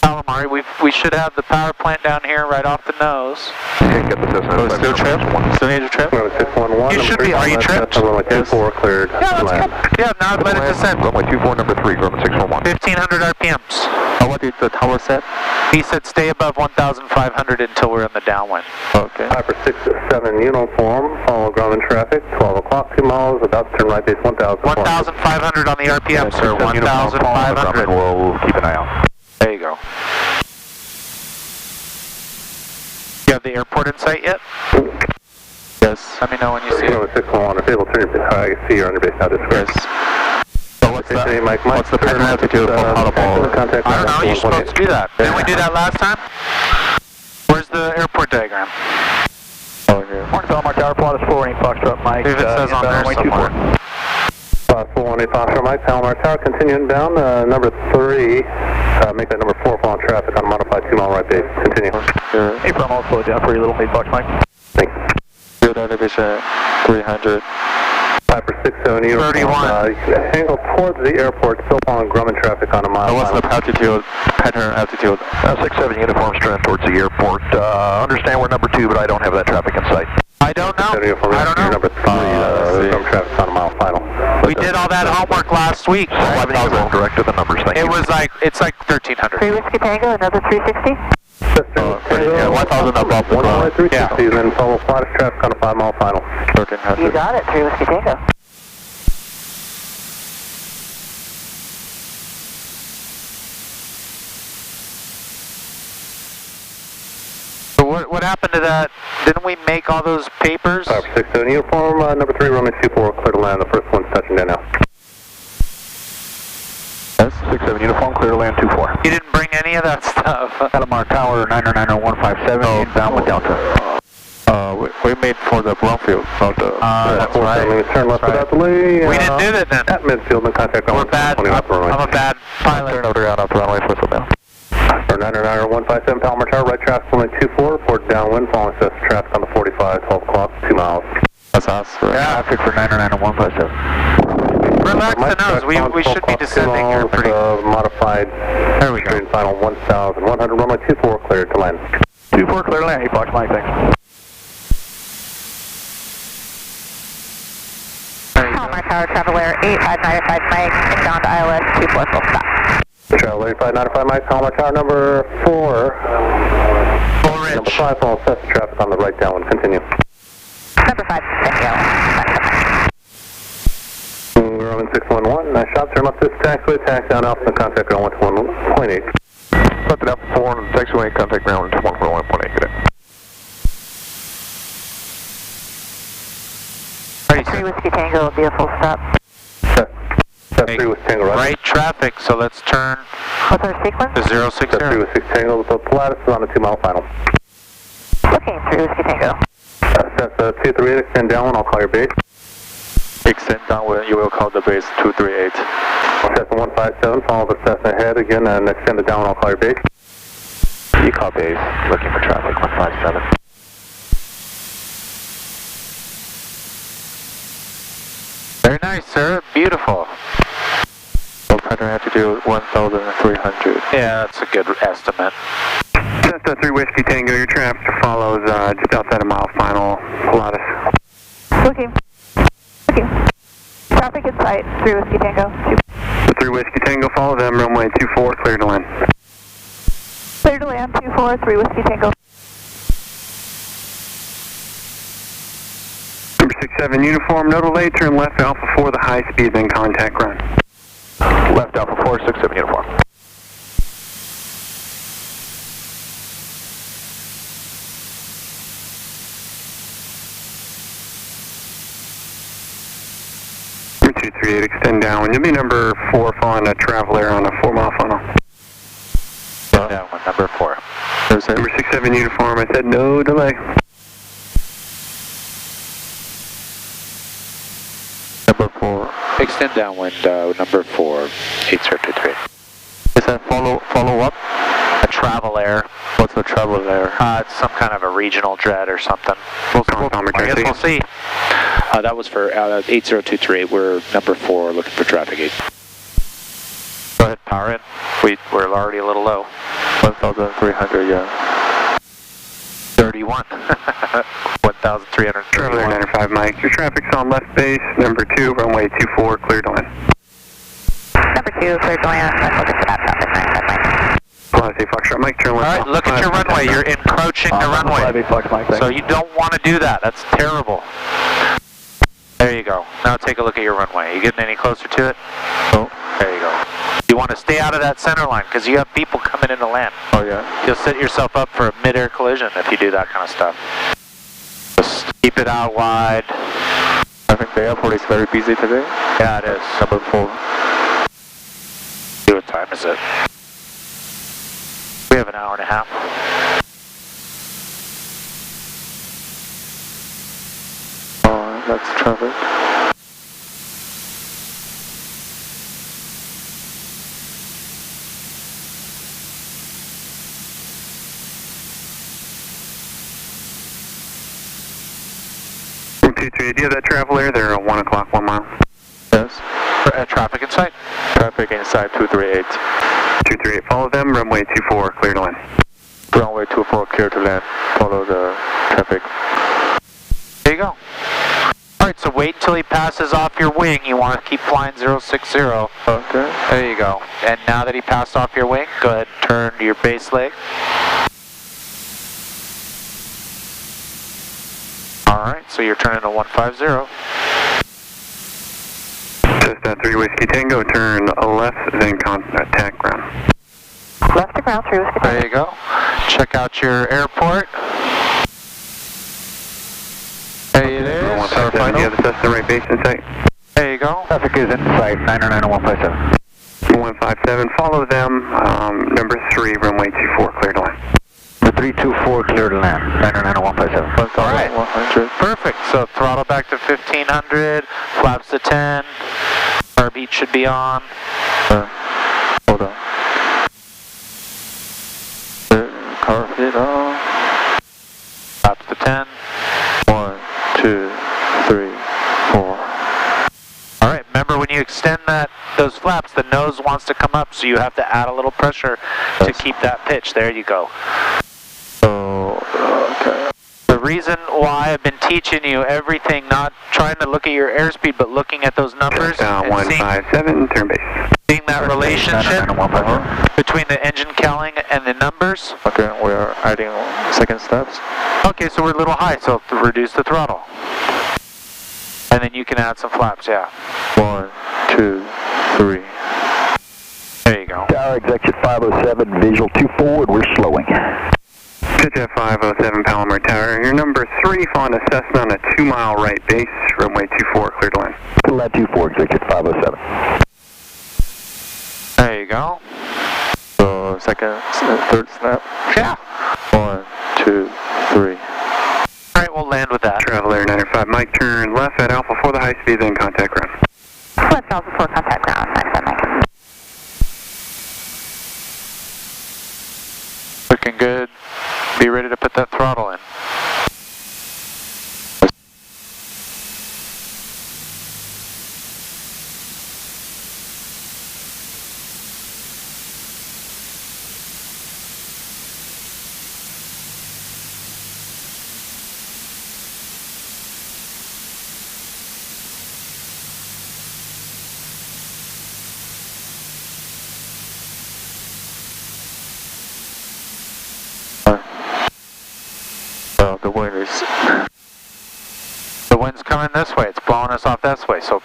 Palomar. We should have the power plant down here right off the nose. Get the Cessna. Still trim? Still need to trim? 611. You should be, are you trimmed? Runway 24 cleared. Yeah, that's good. Yeah, now let it descend. Runway 24, number 3, Grumman 611. 1,500 RPMs. What did the tower set? He said stay above 1,500 until we're in the downwind. Okay. Piper 667 uniform, follow Grumman traffic, 12 o'clock, 2 miles, about to turn right base 1,000. 1,500 on the RPM, sir. 1,500. We'll keep an eye out. There you go. You have the airport in sight yet? Yes. Let me know when you see it. 611, if able to turn your I see you're on your base now, this Yes. So what's the pattern altitude for Palomar? I don't know, you're supposed to do that. Didn't we do that last time? Where's the airport diagram? Oh, here. Morning, Palomar Tower, plot is 418 Foxtrot, Mike. See if it says on there somewhere. 418 Foxtrot, Mike, Palomar Tower, continuing down, number 3, make that number 4 fall on traffic on a modified 2-mile right base, continue. Sure. Hey, from all slow down for your little meat box, Mike. Thanks. Field elevation 300. Piper 67 uniform. 31. Angle towards the airport, still following Grumman traffic on a mile. What's the altitude, pattern altitude? 67 uniform strand towards the airport. Understand we're number 2, but I don't have that traffic in sight. I don't know. I don't know. Number 3, Grumman traffic on a mile final. We did all that homework last week. I haven't even gone direct to the numbers, thank you. It was like, it's like 1,300. 3 Whiskey Tango, another 360. Yeah, 1,000 above the ground. 360, then follow flattest traffic on a 5-mile final. 1,300. You got it, 3 Whiskey Tango. So what happened to that? Didn't we make all those papers? Piper 67 uniform, number 3, runway 24, clear to land. The first one's touching down now. Yes, 67 uniform, clear to land 24. You didn't bring any of that stuff. Palomar Tower, 9090157, inbound with Delta. We made for the brownfield, not the... That's right. Let me turn left without delay. We didn't do that then. At midfield, and contact on We're bad. I'm a bad pilot. Turn over out the runway for the down. For 9090157 Palomar Tower, right traffic runway 24, report downwind, following assess traffic on the 45, 12 o'clock, 2 miles. That's us, right? Yeah. Traffic for 9090157. Relax the nose. We should be descending here pretty... Modified. There we go. Final 1,100, runway 24, cleared to land. 24, clear to land. Hey, Fox, Mike, thanks. Tower, Traveler 8595 Mike, inbound ILS 24 full stop. Traveler 8595 Mike, Palomar Tower number 4. Number 5, follow Cessna traffic on the right downwind, continue. Number 5, continue. We're on 611, nice shot, turn left this taxiway, taxi down Alpha, contact ground 121.8. Left it up 4 and taxiway, contact ground 141.8, good day. Ready, 3 Whiskey Tango will be a full stop. That's 3 with Tango, right? Right traffic, so let's turn. What's our sequence? To 060. That's 3 with 6 Tango, with the Pilatus is on the 2-mile final. Okay, 3 Whiskey Tango. That's 238, extend downwind, I'll call your base. Extend downwind, you will call the base 238. Cessna 157, follow the Cessna ahead again, and extend it downwind, I'll call your base. You call base, looking for traffic, 157. Very nice, sir. Beautiful. We'll pattern altitude 1,300. Yeah, that's a good estimate. Cessna 3 Whiskey Tango, your traffic follows just outside of mile final, Pilatus. Okay. Okay. Traffic in sight, 3 Whiskey Tango. The 3 Whiskey Tango, follow them, runway 24, clear to land. Clear to land, 24, 3 Whiskey Tango. Number 67 uniform, no delay, turn left Alpha 4, the high speed, then contact ground. Left Alpha 4, 67 uniform. Number 238, extend down. You'll be number 4 following a Traveler on a 4-mile funnel. Down one, number 4. Number 67 uniform, I said no delay. Number 4. Extend downwind, number 4, 8023. Is that follow up? A Traveler. What's a Traveler? It's some kind of a regional jet or something. I guess we'll see. That was for 8023. We're number 4, looking for traffic 8. Go ahead, power in. We're already a little low. 1,300, yeah. 31. 1,300. Traveler 95 Mike, your traffic's on left base, number 2, runway 24, clear to land. Number 2, clear to land. Let's look at that traffic, 95 Mike. Pilatus Foxtrot Mike, turn left. All right, look at your runway. You're encroaching the runway. So you don't want to do that. That's terrible. There you go. Now take a look at your runway. You getting any closer to it? No. There you go. You want to stay out of that center line because you have people coming in to land. Oh, yeah. You'll set yourself up for a mid-air collision if you do that kind of stuff. Just keep it out wide. I think the airport is very busy today. Yeah, it is. Number 4. See what time is it? We have an hour and a half. Oh, that's traffic. Do you have that Traveler? They're at 1 o'clock, 1 mile. Yes. Traffic in sight. Traffic inside 238. 238, follow them, runway 24, clear to land. Runway 24, clear to land. Follow the traffic. There you go. Alright, so wait until he passes off your wing. You want to keep flying 060. Okay. There you go. And now that he passed off your wing, go ahead and turn to your base leg. Alright, so you're turning to 150. Cessna 3 Whiskey Tango, turn left, then contact ground. Left to ground, 3 Whiskey Tango. There you go. Check out your airport. There it is. 157, you have the Cessna right base in sight. There you go. Traffic is in sight, 909-157. 157, follow them, number 3, runway 24, clear to land. The 324, clear to land, 909-157. All right. 100. Perfect. So throttle back to 1500, flaps to 10. Our beat should be on. Hold on. Car feet on. Flaps to 10. 1, 2, 3, 4. All right. Remember when you extend those flaps, the nose wants to come up, so you have to add a little pressure to keep that pitch. There you go. Oh, okay. The reason why I've been teaching you everything, not trying to look at your airspeed, but looking at those numbers and 157, turn base. seeing that relationship between the engine cowling and the numbers. Okay, we are adding second steps. Okay, so we're a little high, so reduce the throttle. And then you can add some flaps, yeah. 1, 2, 3. There you go. Tower exit 507, visual 2 forward, we're slowing. Jet 507 Palomar Tower, your number 3 following a Cessna on a 2-mile right base, runway 24, clear to land. Land 24, exit 507. There you go. So third snap. Yeah. 1, 2, 3. All right, we'll land with that. Traveler 905, Mike, turn left at Alpha 4, the high speed, then contact ground. Left Alpha 4, contact ground, 97 Mike. Looking good. Be ready to put that throttle in. The wind's coming this way. It's blowing us off this way. So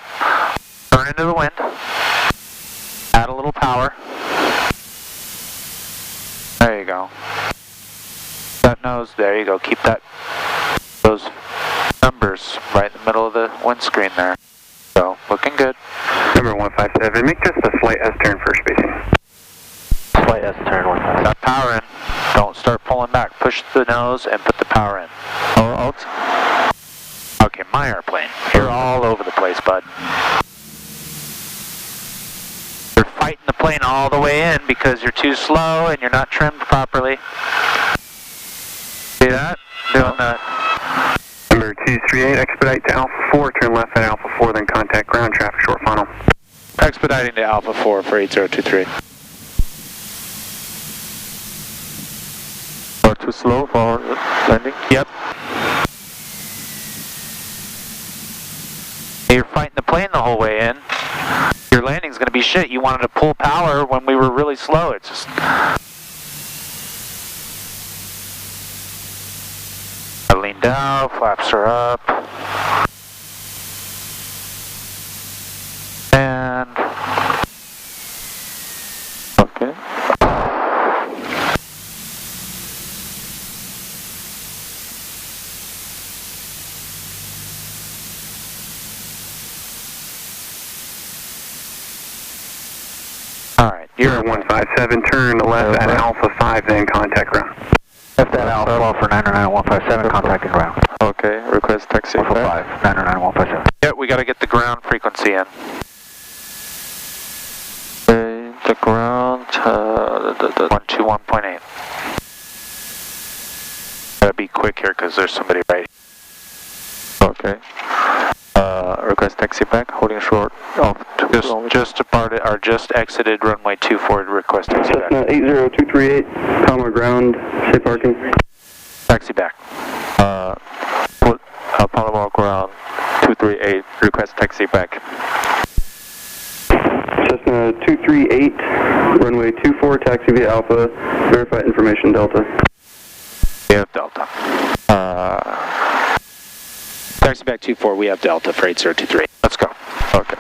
turn into the wind. Add a little power. There you go. That nose. There you go. Keep those numbers right in the middle of the windscreen there. So looking good. Number 157, make just a slight S-turn for spacing. Slight S-turn, 157. Got power in. Don't start pulling back. Push the nose and put the power in. Power out. Okay, my airplane. You're all over the place, bud. You're fighting the plane all the way in because you're too slow and you're not trimmed properly. See that? Doing that. Number 238, expedite to Alpha 4, turn left at Alpha 4, then contact ground, traffic short funnel. Expediting to Alpha 4 for 8023. Too slow for landing? Yep. You're fighting the plane the whole way in. Your landing's going to be shit. You wanted to pull power when we were really slow. It's just... I lean down, flaps are up. And... Okay. Alright, you're 157, turn left at Alpha 5, then contact ground. Left at Alpha for 99157, contacting ground. Okay, request taxi Alpha back. 5, 99157. Yeah, we got to get the ground frequency in. Okay, the ground, 121.8. Gotta be quick here because there's somebody right here. okay. Request taxi back, holding short off just exited runway 24 to request taxi back. Cessna 80238, Palomar ground, safe parking. Taxi back. Put Palomar ground 238, request taxi back. Cessna 238, runway 24, taxi via Alpha, verify information Delta. We have Delta. Taxi back 24, we have Delta for 8023. Let's go. Okay.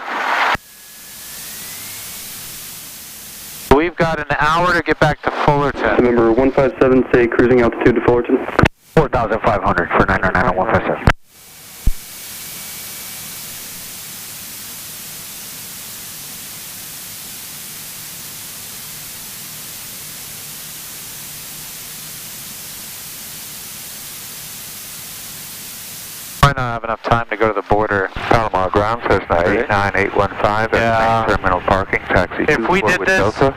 We've got an hour to get back to Fullerton. Number 157, say cruising altitude to Fullerton. 4,500 for 99157. Might not have enough time to go to the border. Palomar ground, Cessna 89815, Yeah. terminal parking, taxi 24 with Delta.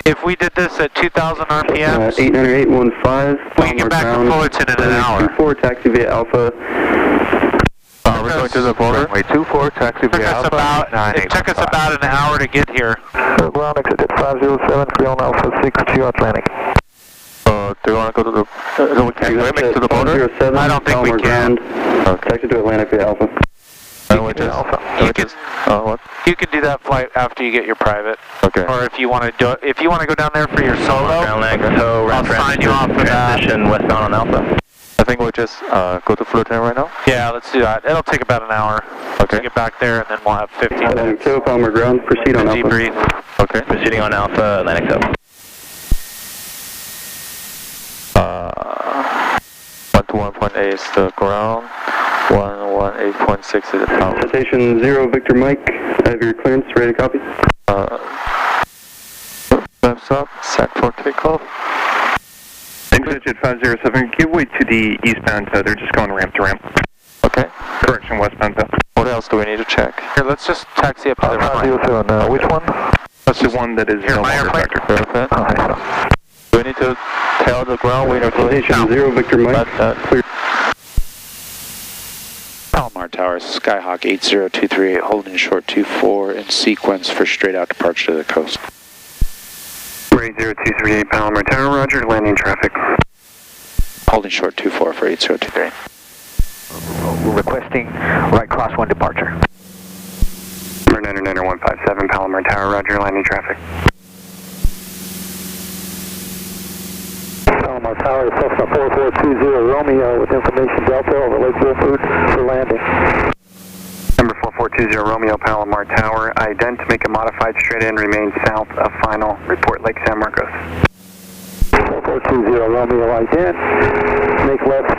If we did this at 2,000 RPMs, 89815, we can get back to Fullerton in an hour. 24, taxi via Alpha. We're going to the border. Runway 24, taxi via Alpha. It took us about an hour to get here. Ground exit at 507, Creole Alpha 6, Geo Atlantic. Or do you want to go to the... can we make it to the border? I don't think we can. Okay. Connected to Atlantic via Alpha. You can do that flight after you get your private. Okay. Or if you want to do, if you want to go down there for your solo, I'll sign you off for that. Transition westbound on Alpha. I think we'll just go to Fullerton right now. Yeah, let's do that. It'll take about an hour. Okay. To get back there, and then we'll have 15 minutes. KFUL Palomar ground, proceed on Alpha. Debrief. Okay. Proceeding on Alpha, Atlantic Sub. 121.8 is the ground. 118.6 is the tower. Citation 0, Victor Mike. I have your clearance, ready to copy. Flaps up, set for takeoff. Exit 507, give way to the eastbound, they're just going ramp to ramp. Okay. Correction, westbound. What else do we need to check? Here, let's just taxi up to the runway. Which one? That's the one that is no longer factor. Perfect. Do we need to tell the ground we are going? Citation 0, Victor Mike. Clear. Palomar Tower, Skyhawk 80238, holding short 24 in sequence for straight out departure to the coast. 80-238 Palomar Tower, roger, landing traffic. Holding short 24 for 8023. We're requesting right cross 1 departure. 157 Palomar Tower, roger, landing traffic. Palomar Tower, Cessna 4420 Romeo with information Delta over Lake Wolford for landing. Number 4420 Romeo Palomar Tower, ident, make a modified straight in, remain south of final, report Lake San Marcos. 4420 Romeo ident, make left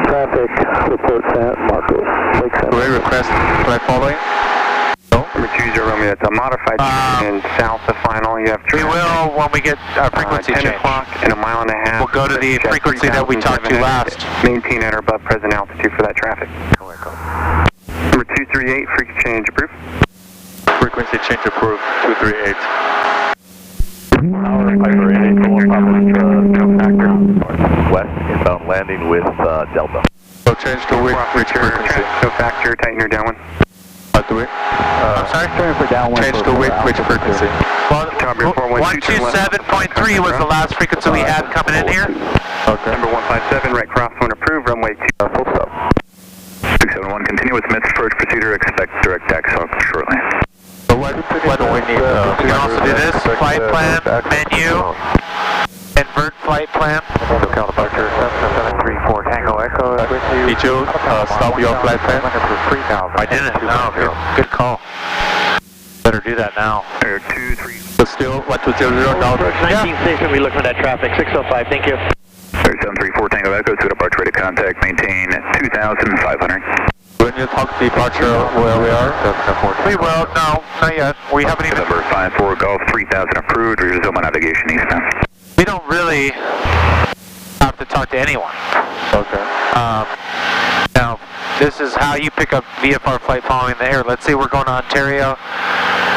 traffic, report San Marcos, Lake San Marcos. Do we request flight following? No? Number 20 Romeo, it's a modified straight in, south of final, you have traffic. We will when we get our frequency 10 change. o'clock and a mile and a half. We'll go to the frequency that we talked to last. Maintain at or above present altitude for that traffic. Number 238, frequency change approved. Frequency change approved, 238. Tower, Piper 881, Papa, west, inbound landing with Delta. So change to which frequency? So factor, tighten your downwind. What do we? I'm sorry? For downwind. Change to which frequency? Well, 127.3 was the last frequency we had coming in here. Okay. Number 157, right crosswind approved, runway 2. Full stop. 671, continue with MITS approach procedure, expect direct takeoff shortly. So what do we need? We can also do this, flight plan, menu, invert flight plan. SoCal departure 7734 Tango Echo with you. Did you stop your flight plan? I didn't, no, good call. Better do that now. 2-3. So still 1200 now? Approach 19 station, we look for that traffic, 605, thank you. 3734 Tango Echo to departure ready to contact, maintain 2,500. When you talk departure where we are? We will, no, not yet. We haven't even... Number 54 Golf 3000 approved, resume navigation eastbound. We don't really have to talk to anyone. Okay. Now, this is how you pick up VFR flight following the air. Let's say we're going to Ontario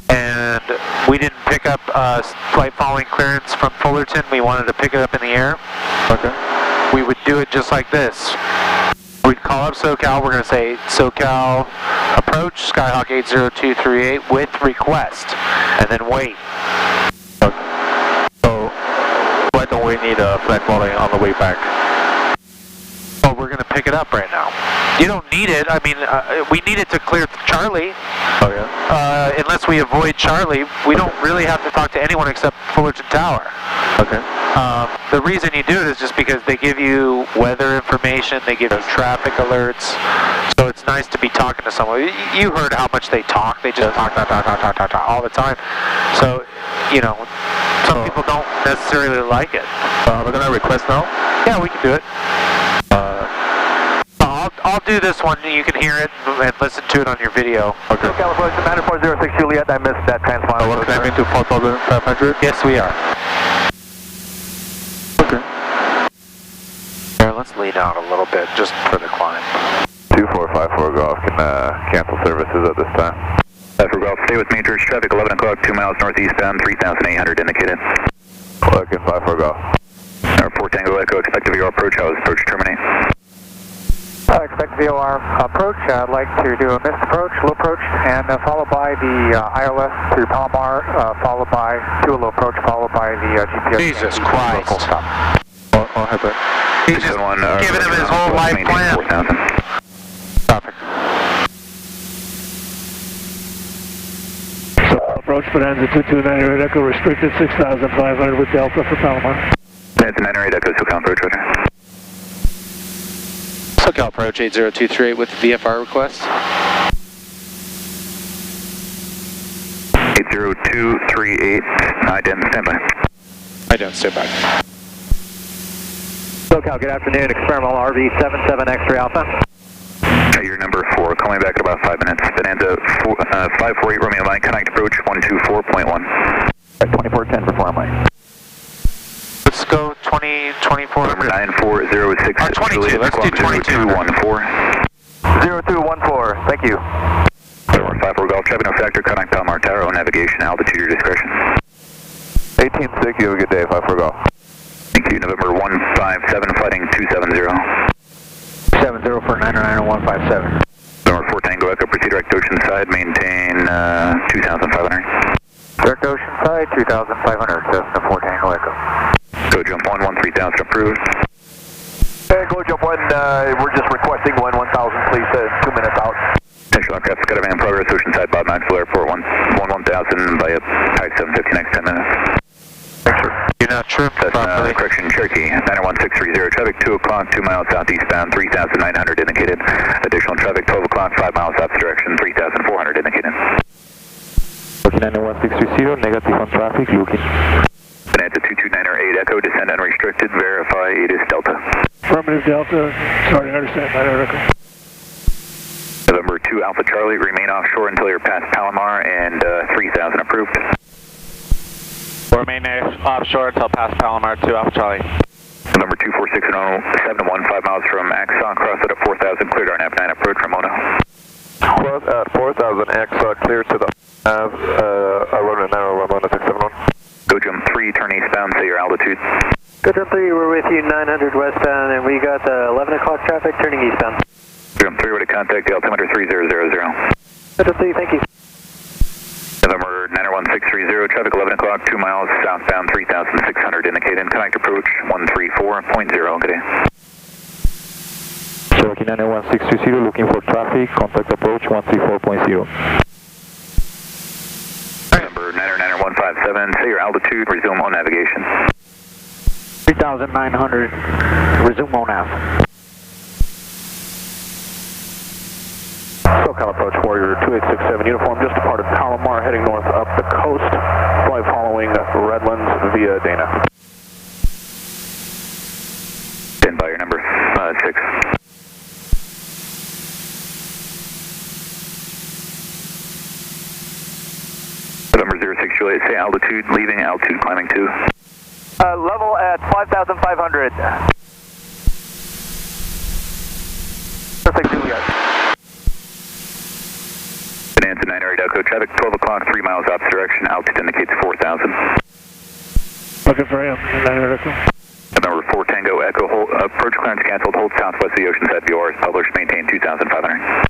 and we didn't pick up flight following clearance from Fullerton. We wanted to pick it up in the air. Okay. We would do it just like this. We'd call up SoCal. We're going to say SoCal approach Skyhawk 80238 with request, and then wait. Okay. So why don't we need a flight following on the way back? Well, we're going to pick it up right now. You don't need it. I mean, we need it to clear Charlie. Oh yeah. Unless we avoid Charlie, we don't really have to talk to anyone except Fullerton Tower. Okay. The reason you do it is just because they give you weather information, they give you traffic alerts, so it's nice to be talking to someone. You heard how much they talk. They just talk all the time. So, you know, some people don't necessarily like it. We're going to request now? Yeah, we can do it. I'll do this one. You can hear it and listen to it on your video. Okay. California 9406 Juliet, I missed that transponder. We're climbing to 4,500? Yes, we are. Okay. Here, let's lean out a little bit just for the climb. 2454 Golf can cancel services at this time. For Golf, stay with me, Church traffic 11 o'clock, 2 miles northeastbound, 3,800 indicated. Looking 54 Golf. Number 4 Tango Echo, expect VOR approach, how is approach terminate? Expect VOR approach. I'd like to do a missed approach, low approach, and followed by the ILS to Palomar, followed by do a low approach, followed by the GPS. Jesus Christ. Full stop. I'll have it. He's just giving him his whole life plan. 4,000. Traffic. Approach Bonanza 229 Echo, restricted 6,500 with Delta for Palomar. Bonanza 98 Echo, SoCal approach, roger. SoCal approach 80238 with VFR request. 80238, ident, standby. Ident, standby. SoCal, good afternoon, experimental RV 77 X-ray Alpha. Your number 4, call me back in about 5 minutes. Bonanza 548 Romeo Mike, connect approach 124.1. 2410 for Mike. Let's go 24. Number 9406. 22, let's do 22. 0214. 0214, thank you. 54 Golf, traffic no factor, connect Palomar Tower, navigation, altitude, your discretion. 18-6, you have a good day, 54 Golf. Thank you, November 157, fighting 270. 70 for 99157. November 4 Tango Echo, proceed direct ocean side, maintain 2,500. Direct ocean side, 2,500, Cessna 4 Tango Echo. Go jump 1, 13,000 approved. Hey, go jump 1, we're just requesting 1,000, please, 2 minutes out. National aircraft Skydive in progress, ocean side, Bob Maxwell Airport, 1,000 by type 750, next 10 minutes. Thanks, sir. You're not tripped properly. Correction, Cherokee, 91630, traffic 2 o'clock, 2 miles southeastbound, 3,900 indicated. Additional traffic 12 o'clock, 5 miles opposite direction, 3,400 indicated. Looking 91630, negative on traffic, looking. Bonanza 22908 Echo, descend unrestricted, verify it is Delta. Affirmative Delta, sorry, I understand, 9 Echo. November 2 Alpha Charlie, remain offshore until you're past Palomar and 3,000 approved. Remain offshore until past Palomar 2 Alpha Charlie. November 24671, 5 miles from Axon, cross it at 4,000, cleared RNAV 9 approach from Mono. Cross at 4,000, Axon, clear to the Aurora Narrow, Ramona 671. Go jump 3, turn eastbound, say your altitude. Go jump 3, we're with you 900 westbound, and we got 11 o'clock traffic turning eastbound. Jump 3, ready to contact the altimeter 3000. Go jump 3, thank you. November 91630, traffic 11 o'clock, 2 miles southbound, 3,600 indicated. Connect approach 134.0. Good day. Cherokee 91630, looking for traffic, contact approach 134.0. November 99157, say your altitude, resume on navigation. 3,900, resume on nav. SoCal approach Warrior 2867 uniform, just departed Palomar, heading north up the coast. Fly following Redlands via Dana. Stand by your number 6. November 06 Juliet, say altitude, leaving, altitude, climbing 2. Level at 5,500. Perfect, Juliet. Bonanza 908 Echo, traffic 12 o'clock, 3 miles opposite direction, altitude indicates 4,000. Looking for him, 9 Echo. November 4 Tango Echo, approach clearance canceled, hold southwest of the Oceanside VOR is published, maintain 2,500.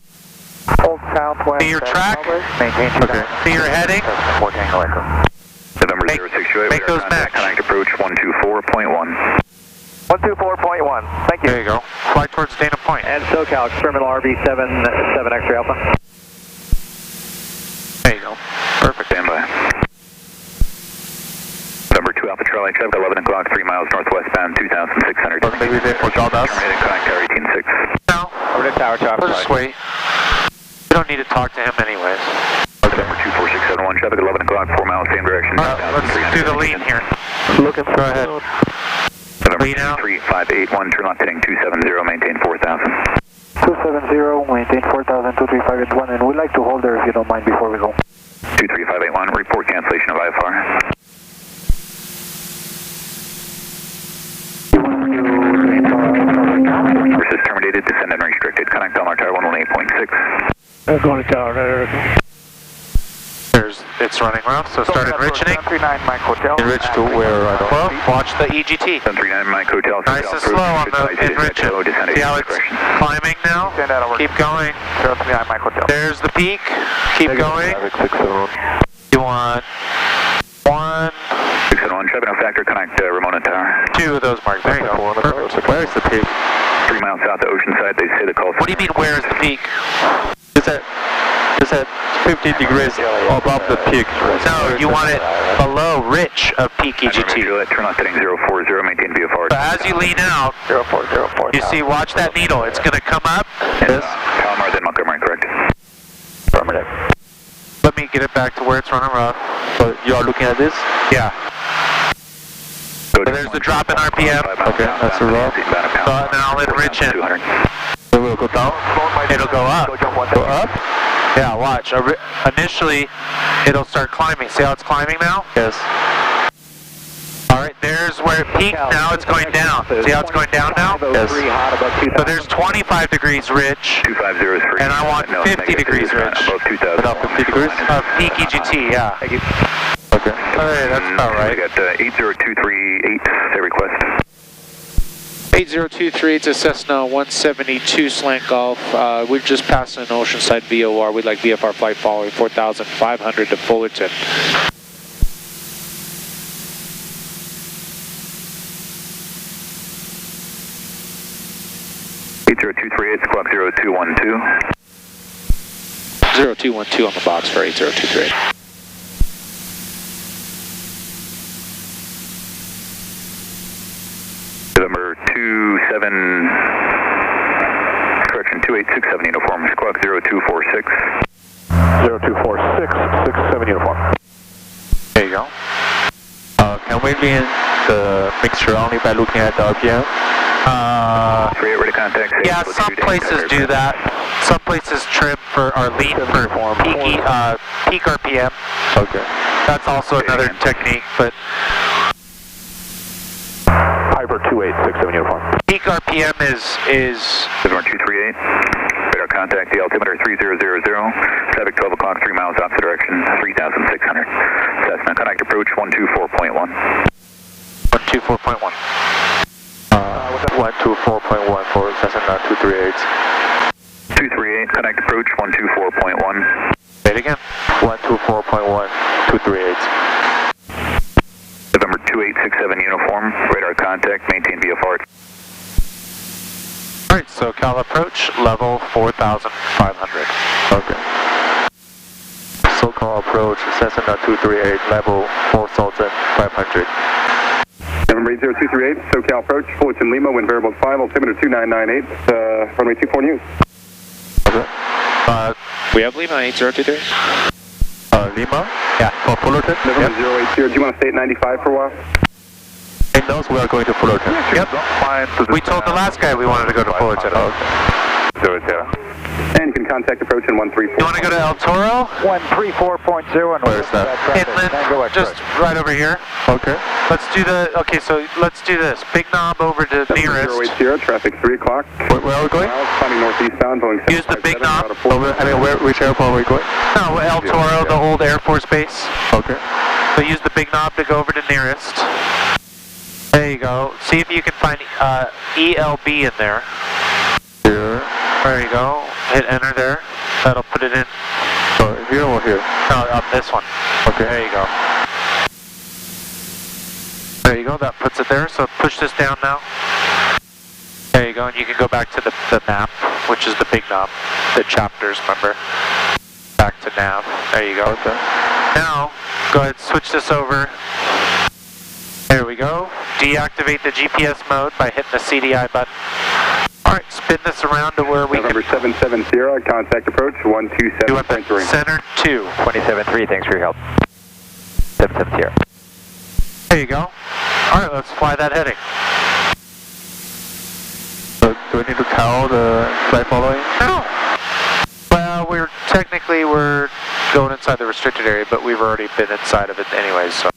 Hold southwest. See your track? Maintain 2,000. See your heading? 4 Tango Echo. November 06 Juliet, make those match. Connect approach 124.1. 124.1, thank you. There you go. Fly towards Dana Point. And SoCal, experimental RV 7 X-ray Alpha. There you go. Perfect. Stand by. Number 2 Alpha Charlie, traffic 11 o'clock, 3 miles northwestbound, 2,600. Maybe they called us. Terminating connect tower 186. No. Over to tower traffic. We'll just wait. We don't need to talk to him anyways. Number 24671, traffic 11 o'clock, 4 miles, same direction. Let's do the lean here. Looking for Go ahead. November 23581, turn left heading 270, maintain 4,000. 270, maintain 4,000, 23581, and we'd like to hold there if you don't mind before we go. 23581, report cancellation of IFR. Course is terminated, descend unrestricted. Connect Palomar Tower 118.6. Going to tower, 9 Echo. It's running rough, so start enriching. 739 Mike Hotel. Enrich to where I don't know. Watch the EGT. 739 Mike Hotel. Nice and slow on the enriching. See how it's climbing now? Keep going. 739 Mike Hotel. There's the peak. Keep going. You want 1. 601, traffic no factor, connect Ramona Tower. 2. 2 of those marked. There you go. Perfect. Where's the peak? 3 miles south of Oceanside, they say the call. What do you mean, where is the peak? It's at 50 degrees above the peak. No, you want it below Rich of peak EGT. Turn on setting 040, maintain VFR. So as you lean out, 0404. you see, watch that needle. It's going to come up. Yes. Palomar, then Montgomery, correct? Affirmative. Let me get it back to where it's running rough. So you are looking at this? Yeah. So there's the drop in RPM. Okay, that's a rough. So then I'll let Rich in. It will go down? It'll go up. Go up? Yeah, watch. Initially, it'll start climbing. See how it's climbing now? Yes. All right, there's where it peaked. Now it's going down. See how it's going down now? Yes. So there's 25 degrees Rich, 250 is free. and I want 50 degrees Rich. Above 2,000. About 50 degrees? Peak EGT, yeah. Okay. All right, that's about right. We got 80238, say request. 8023, it's a Cessna 172 slant Golf. We're just passing an Oceanside VOR. We'd like VFR flight following 4,500 to Fullerton. Squawk 0212. 0212 on the box for 8023. November 2867 uniform, squawk 0246. 0246, 67 uniform. There you go. Can we be in the mixture only by looking at the RPM? Ready to contact. Yeah, some places do that. Some places trim for or lean for peak RPM. Okay. That's also another technique, but Piper 2867 uniform. peak RPM is 7238. Radar contact, the altimeter 3000. Traffic 12 o'clock, 3 miles opposite direction, 3,600. Cessna, contact approach 124.1. 124.1. 124.1 for Cessna 238. 238, contact approach 124.1. Say it again. 124.1, 238. November 2867 uniform, radar contact, maintain VFR. Alright, so Cal approach, level 4,500. Okay. SoCal approach, Cessna 238, level 4,500. November 80238, SoCal approach, Fullerton Lima, wind variable 5, altimeter 2998, runway 24 news. Okay. We have Lima 8023. Lima? Yeah. For Fullerton? November 080, do you want to stay at 95 for a while? He knows we are going to Fullerton. Yep. We told the last guy we wanted to go to Fullerton. Okay. And you can contact approach in 134. You want to go to El Toro? 134.0 and Where is that? Inland, just right over here. Okay. Let's do let's do this. Big knob over to nearest. 080, traffic 3 o'clock. Where are we going? Climbing northeastbound, Boeing Use the big knob. Which airport are we going? No, El Toro, the old Air Force Base. Okay. So use the big knob to go over to nearest. There you go. See if you can find ELB in there. Here. There you go. Hit enter there. That'll put it in. So here or here? No, on this one. Okay. There you go. There you go. That puts it there. So push this down now. There you go. And you can go back to the map, which is the big knob. The chapters, remember? Back to nav. There you go. Okay. Now, go ahead and switch this over. There we go. Deactivate the GPS mode by hitting the CDI button. Alright, spin this around to where we November can... 770, contact approach 127. You want the center 2. 273, thanks for your help. 770. There you go. Alright, let's fly that heading. So do we need to count the flight following? No. Well, we're going inside the restricted area, but we've already been inside of it anyway, so...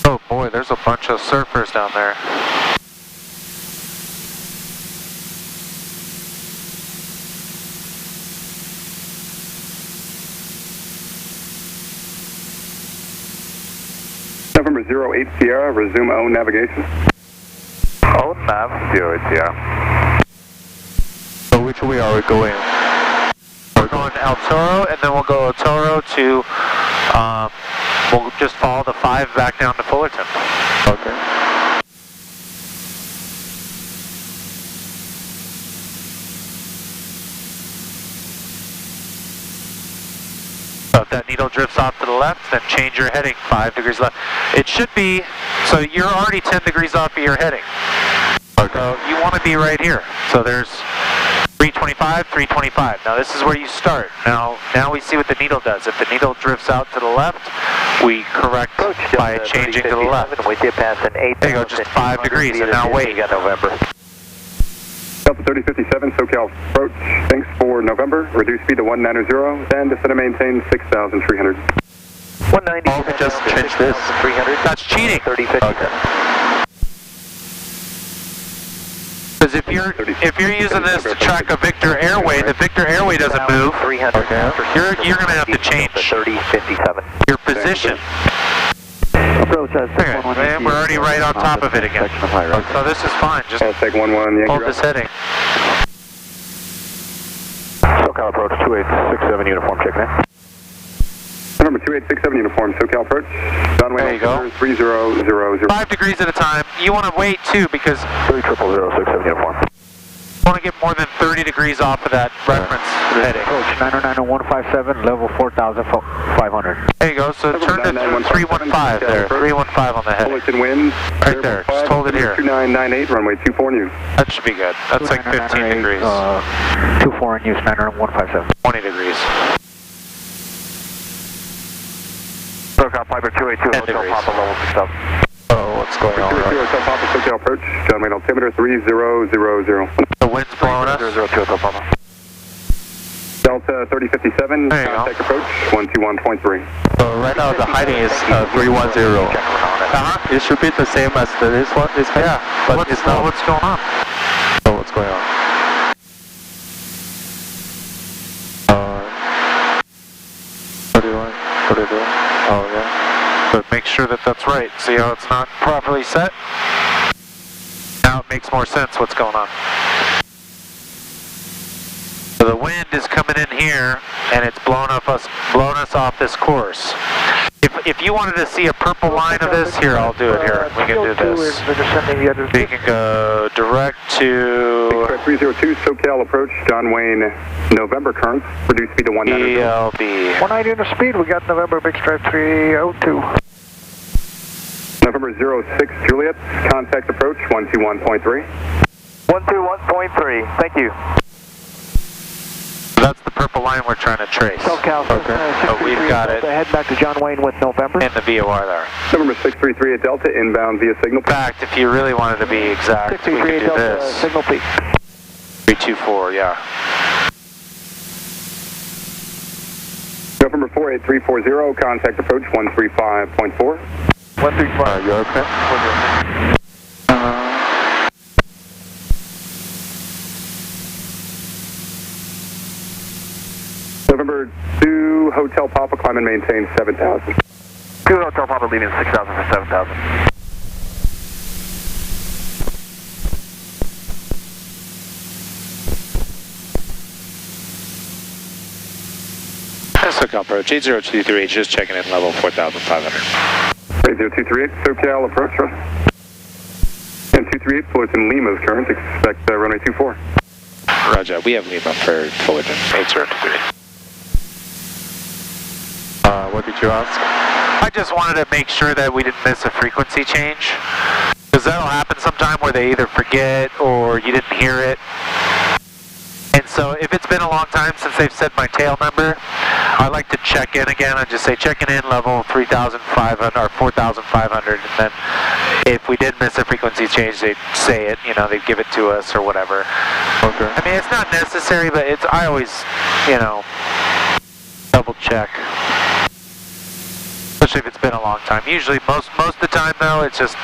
Oh boy, there's a bunch of surfers down there. November 08 Sierra, resume own navigation. Own nav, 08 Sierra. So which way are we going? We're going to El Toro, and then we'll go El Toro to We'll just follow the 5 back down to Fullerton. Okay. So if that needle drifts off to the left, then change your heading 5 degrees left. It should be, so you're already 10 degrees off of your heading. Okay. So you want to be right here. So there's 325, 325. Now this is where you start. Now we see what the needle does. If the needle drifts out to the left, we correct by changing to the left. We did pass an 8. There you go, just 5 degrees, and now wait. November. Delta 3057, SoCal approach. Thanks for November. Reduce speed to 190, and descend and maintain 6,300. 190. Oh, just change this. 300. That's cheating. 3050. Okay. Because if you're using this to track a Victor Airway, the Victor Airway doesn't move. 300. Okay. You're going to have to change 3057. your position. Approach has Okay, and we're already right on top of it again. So this is fine. Just Take 11, hold this heading. SoCal approach 2867 uniform, check in. Number 2867 uniform, SoCal approach. John Wayne, There you go. 3000. 5 degrees at a time. You want to wait too because 300067 uniform. you want to get more than 30 degrees off of that reference heading. Approach 909-157, level 4,500. There you go. So turn to 315 there. 315 on the heading. Fullerton wind. Right there. Just hold it here. 2998, runway 24 new. That should be good. That's like 15 degrees. 24 in use, 909-157. 20 degrees. SoCal Piper 282, Hotel Papa level 6000. Oh, what's going on? Hotel Papa, SoCal approach. John Wayne altimeter 3000. The wind's blowing us. 002 Hotel Papa. Delta 3057, There you go. contact approach 121.3. So right now the hiding is 310. It should be the same as this one. Yeah, but it's not. What's going on? Oh, what's going on? What do you want? What are you doing? Oh, yeah. But make sure that that's right. See how it's not properly set? Now it makes more sense what's going on. So the wind is coming in here, and it's blown us off this course. If you wanted to see a purple line of this, here, I'll do it here. We can do this. We can go direct to 302, SoCal approach, John Wayne, November current, reduce speed to 190. ELB. 190 into speed, we got November Big Stripe 302. November 06, Juliet, contact approach 121.3. 121.3, thank you. That's the purple line we're trying to trace. SoCal, So we've got it head back to John Wayne with November. in the VOR there. November 633 at Delta, inbound via signal. In fact, if you really wanted to be exact, we could 633 do Delta, this. signal peak. 324, yeah. November 48340, contact approach 135.4. 135. You're okay? November 2, Hotel Papa, climb and maintain 7,000. 2 Hotel Papa leaving 6,000 for 7,000. SoCal approach 8023, just checking in level 4,500. 8023, SoCal approach. And 238, Fullerton Lima's current, expect runway 24. Roger, we have Lima for Fullerton 8023. What did you ask? I just wanted to make sure that we didn't miss a frequency change. Because that'll happen sometime where they either forget or you didn't hear it. And so if it's been a long time since they've said my tail number, I like to check in again. I just say checking in level 3,500 or 4,500, and then if we did miss a frequency change, they'd say it. You know, they'd give it to us or whatever. Okay. I mean, it's not necessary, but I always, you know, double check. Especially if it's been a long time. Usually, most of the time though, it's just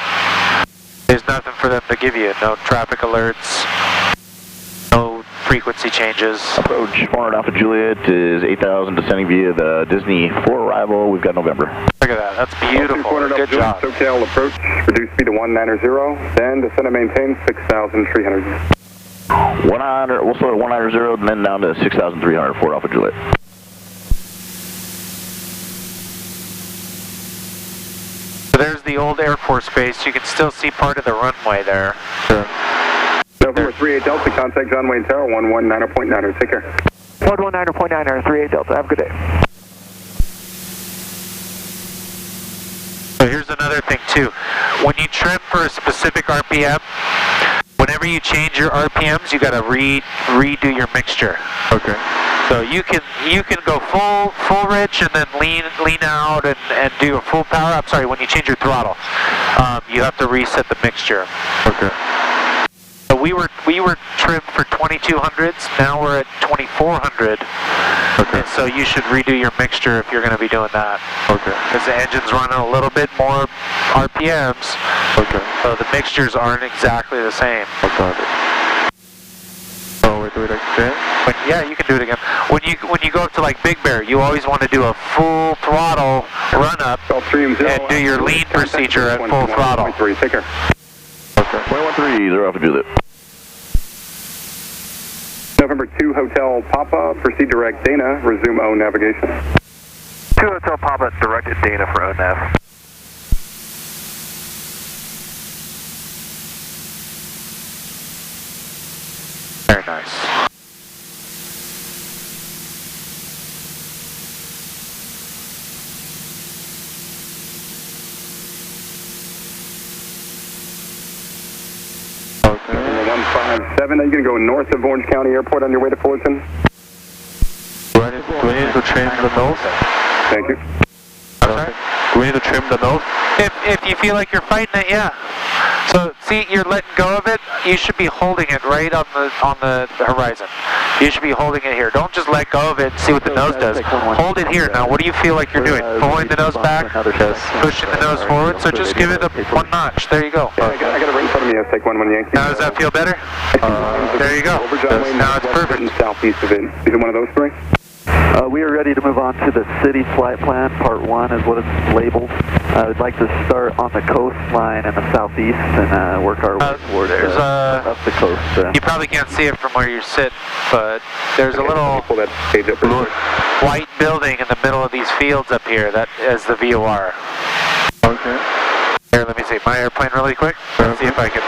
there's nothing for them to give you. No traffic alerts. No frequency changes. Approach 400 Alpha Juliet is 8,000 descending via the Disney 4 arrival. We've got November. Look at that. That's beautiful. Good job. SoCal approach, reduce speed to 190, then descend and maintain 6,300. 190, we'll slow at 190 and then down to 6,300 for Alpha Juliet. the old Air Force Base. You can still see part of the runway there. Sure. November 38 Delta, contact John Wayne Tower, 119.9. Take care. 119.9, 38 Delta. Have a good day. So here's another thing too. When you trim for a specific RPM, whenever you change your RPMs, you got to redo your mixture. Okay. So you can go full rich and then lean out and do a full power. I'm sorry, when you change your throttle, you have to reset the mixture. Okay. So we were trimmed for 2200s. Now we're at 2400. Okay. And so you should redo your mixture if you're going to be doing that. Okay. Because the engine's running a little bit more RPMs. Okay. So the mixtures aren't exactly the same. I got it. Oh, we do it again? But yeah, you can do it again. When you go up to like Big Bear, you always want to do a full throttle run up and do your lean procedure at full throttle. Take care. Okay. 113, 0 Alpha Juliet. November 2 Hotel Papa, proceed direct Dana, resume O navigation. 2 Hotel Papa, directed Dana for ONAV. Very nice. Okay. 157, are you going to go north of Orange County Airport on your way to Fullerton? Do we need to trim the nose? Thank you. Sorry? Do we need to trim the nose? If you feel like you're fighting it, yeah. So see, you're letting go of it. You should be holding it right on the horizon. You should be holding it here. Don't just let go of it and see what the nose does. Hold it here. Now, what do you feel like you're doing? Pulling the nose back, pushing the nose forward. So just give it a one notch. There you go. Yeah, I got it right in front of me. I'll take one Yankee. Now does that feel better? There you go. Now it's perfect. And southeast of it. Is it one of those three? We are ready to move on to the city flight plan. Part 1 is what it's labeled. We'd like to start on the coastline in the southeast and work our way towards up the coast. You probably can't see it from where you sit, but there's a little white building in the middle of these fields up here. That is the VOR. Okay. Here, let me see my airplane really quick. Let's see if I can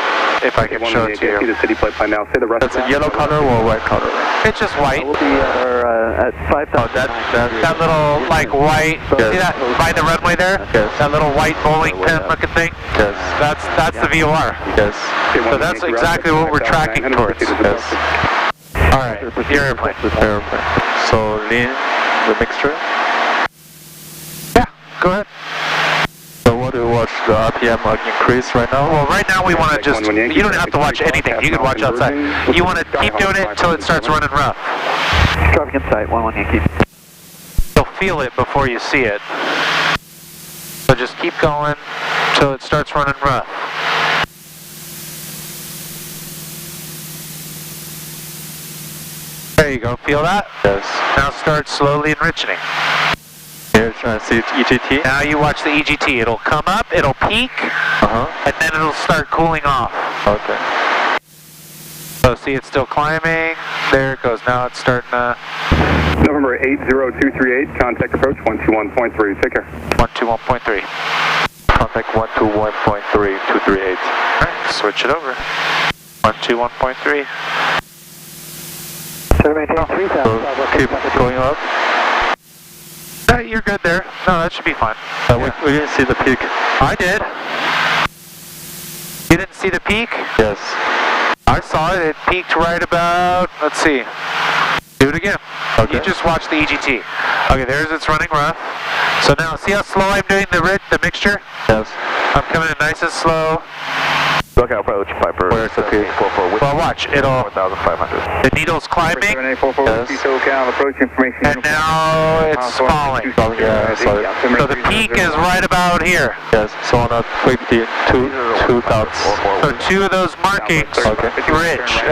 show it to you. See the city flight plan now. Say the rest. That's a yellow color or white color? It's just white. We'll be at 5,000. That little like white. See that by the runway there? Yes. That little white bowling pin looking thing? Yes. That's the VOR. Yes. So that's exactly what we're tracking towards. Yes. All right, your airplane. So lean the mixture. Yeah, go ahead. So what do you watch the RPM increase right now? Well, right now we want to just, you don't have to watch anything. You can watch outside. You want to keep doing it until it starts running rough. Traffic in sight, 11 Yankee. You'll feel it before you see it. So just keep going until it starts running rough. There you go. Feel that? Yes. Now start slowly enriching. Here, trying to see EGT. Now you watch the EGT. It'll come up, it'll peak, and then it'll start cooling off. Okay. So see, it's still climbing. There it goes. Now it's starting to... November 80238, contact approach 121.3. Take care. 121.3. Contact 121.3, 238. Alright, switch it over. 121.3. So maintain 3,000. So keep going up. You're good there. No, that should be fine. We didn't see the peak. I did. You didn't see the peak? Yes. I saw it. It peaked right about, let's see. Do it again. Okay. You just watch the EGT. Okay, there's it's running rough. So now, see how slow I'm doing the mixture? Yes. I'm coming in nice and slow. Lookout approach, Piper. Where's the peak? Well, watch. It'll... 4,500. The needle's climbing. Yes. And now it's falling. Yeah, So the peak is right about here. Yes, so on a 52, 2,000. So two of those markings, rich.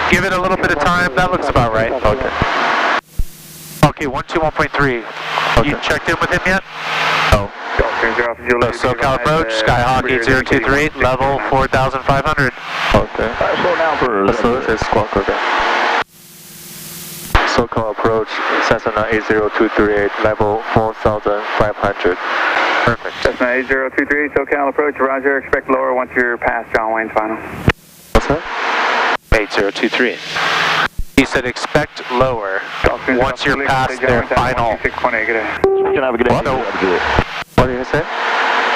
Give it a little bit of time. That looks about right. Okay. Okay, 121.3. You checked in with him yet? No. So SoCal approach, Skyhawk 8023, level 4,500. Okay. Slow down for this squawk, okay. SoCal approach, Cessna 80238, level 4,500. Perfect. Cessna 8023, SoCal approach, roger, expect lower once you're past John Wayne's final. What's that? 8023. He said expect lower once you're past their final. Can have a good day. What did you say?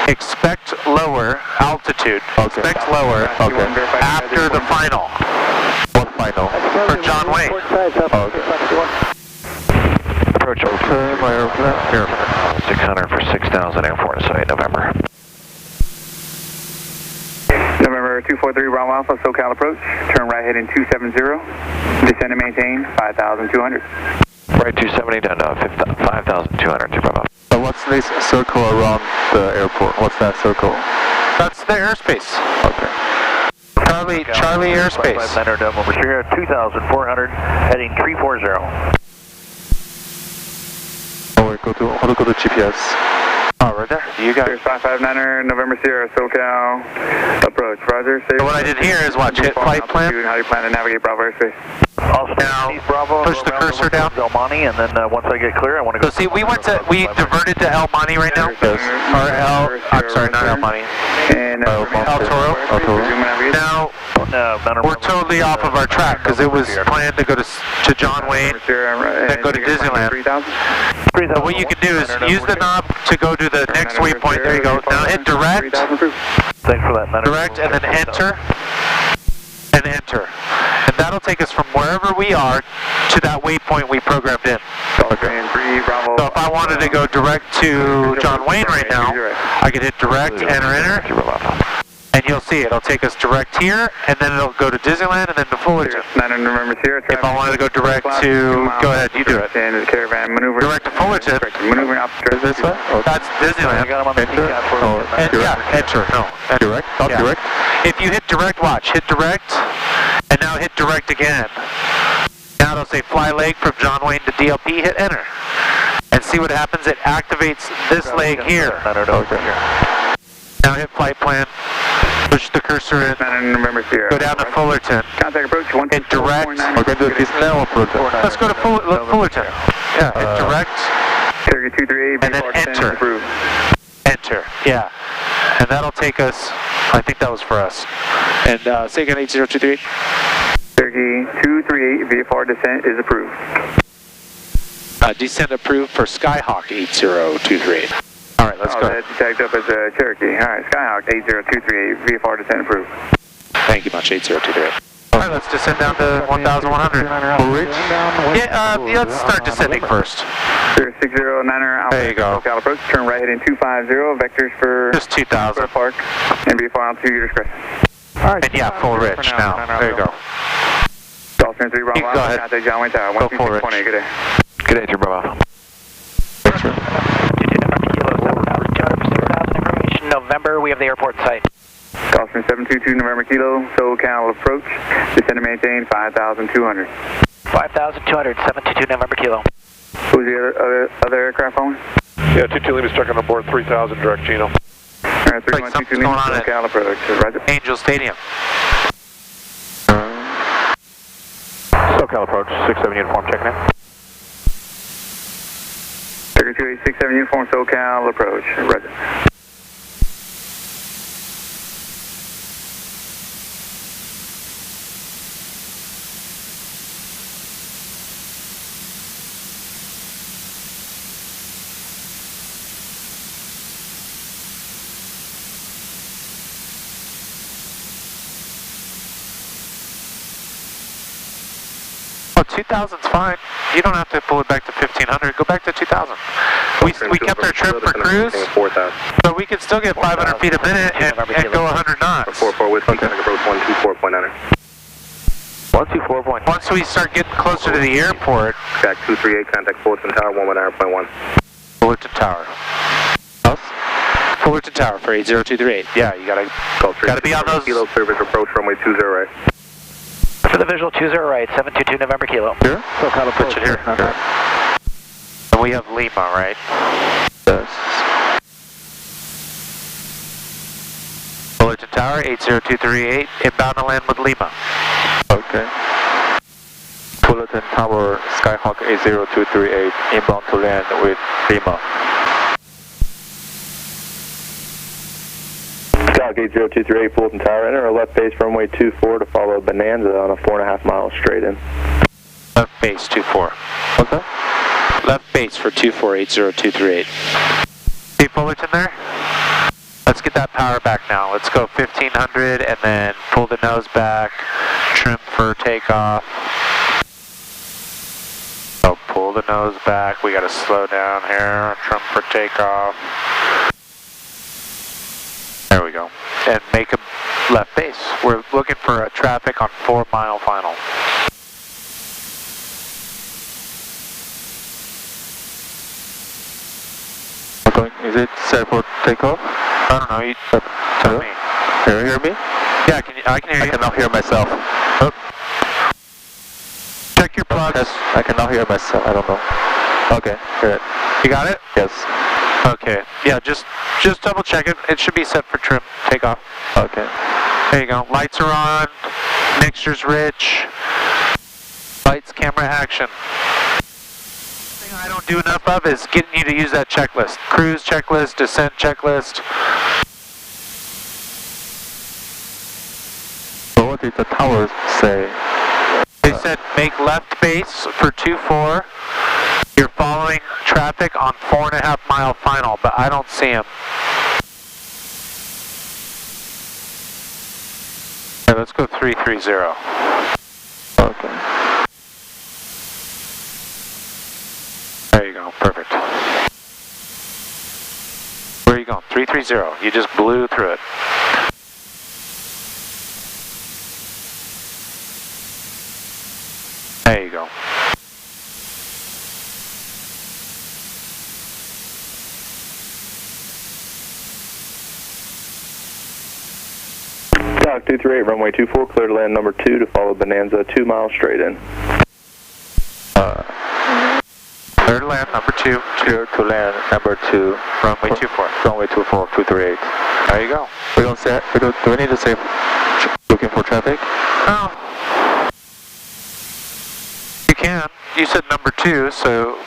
Expect lower altitude. Okay. Expect lower after the final. What final? For John Wayne. Approach Okay, my airplane. Here. 600 for 6,000 airport site, November. November 243, Bravo Alpha, SoCal approach, turn right heading 270, descend and maintain 5,200. Right 270 down to 5,200 to Bravo. So what's this circle around the airport? What's that circle? That's the airspace. Okay. Charlie airspace. 500 over here, 2,400, heading 340. Oh, wait, how to go to GPS? Oh, right there. You got it. 559er, November Sierra, SoCal approach, roger. So what I did here is watch hit flight plan. How do you plan to navigate Bravo airspace? Also, now, Bravo, push the cursor down. El Monte, and then once I get clear, I want to go. So see, we diverted to El Monte right now. Yes. I'm sorry, not El Monte. And El Toro. Now, we're totally off of our track because it was planned to go to John Wayne, then go to Disneyland. But what you can do is use the knob to go to the next waypoint. There you go. Now hit direct. Thanks for that. Direct and then enter. And enter. And that'll take us from wherever we are to that waypoint we programmed in. So if I wanted to go direct to John Wayne right now, I could hit direct, enter. And you'll see it'll take us direct here, and then it'll go to Disneyland, and then to Fullerton. If I wanted to go direct to, go ahead, you do it. Direct to Fullerton. This way? That's Disneyland. Enter? Enter. No. Direct? Not direct? If you hit direct, watch. Hit direct, and now hit direct again. Now it'll say fly leg from John Wayne to DLP. Hit enter, and see what happens. It activates this leg here. Now hit flight plan. Push the cursor in. Go down to Fullerton. Hit direct. Okay, do this now or Fullerton? Let's go to Fullerton. Yeah, hit direct. And then enter. Enter. Yeah. And that'll take us. I think that was for us. And say again, 8023. Turkey 238, VFR descent is approved. Descent approved for Skyhawk 8023. All right, let's go. That's tagged up as a Cherokee. All right, Skyhawk 8023, VFR descent approved. Thank you much, 8023. All right, let's descend down to 1,100. Yeah, let's start descending first. 609er, there you go. SoCal approach, turn right heading 250, vectors for just 2,000. Park, and VFR altitude, your discretion. All right. And yeah, full rich now. There you go. Dolphin 3, Bravo. You can go ahead. Contact John Wayne Tower, 12620, good day. Good day, Bravo. November, we have the airport site. Dolphin 722, November Kilo, SoCal approach, descend and maintain 5,200. 5,200, 722, November Kilo. Who's the other aircraft on? Yeah, 22 Lima stuck on the board, 3,000 direct Gino. Alright, 3122 Lima, SoCal approach, roger. Angel Stadium. SoCal approach, 67 uniform, checking in. 32867 uniform, SoCal approach, roger. Oh, 2000's fine. You don't have to pull it back to 1500. Go back to 2000. We kept our trip for cruise, so we could still get 500 feet a minute and go 100 knots. 44 Whiskey, contact approach 124.9. 124. Once we start getting closer to the airport. Back 238, contact Fullerton Tower 119.1. Fullerton Tower. Us? Fullerton Tower for 80238. Yeah, you gotta be on those. Kilo service approach runway 20 right. For the visual 20 right, 722 November Kilo. Here? So kind of put it here. Okay. And we have Lima, right? Yes. Fullerton Tower 80238, inbound to land with Lima. Okay. Fullerton Tower, Skyhawk 80238, inbound to land with Lima. Dock 80238, Fullerton Tower, enter a left base runway 24 to follow Bonanza on a 4.5 mile straight in. Left base 24. What's that? Left base for 2480238. See Fullerton there? Let's get that power back now. Let's go 1500 and then pull the nose back, trim for takeoff. So pull the nose back. We got to slow down here, trim for takeoff. There we go. And make a left base. We're looking for a traffic on 4 mile final. Is it set for takeoff? I don't know. You tell me. Can you hear me? Yeah, I can hear you. I cannot hear myself. Oh. Check your plugs. Yes, I cannot hear myself. I don't know. Okay, good. You got it? Yes. Okay. Yeah, just double check it. It should be set for trim takeoff. Okay. There you go. Lights are on. Mixture's rich. Lights, camera, action. The thing I don't do enough of is getting you to use that checklist. Cruise checklist, descent checklist. So what did the towers say? They said make left base for 24. You're following traffic on 4.5 mile final, but I don't see him. Okay, let's go 330. Okay. There you go, perfect. Where are you going? 330. You just blew through it. There you go. Dock 238, runway 24, clear to land number 2 to follow Bonanza 2 miles straight in. Clear to land number 2. Clear to land number 2. Runway 24. Runway 24, 238. There you go. Do we need to say looking for traffic? Oh. You can. You said number 2, so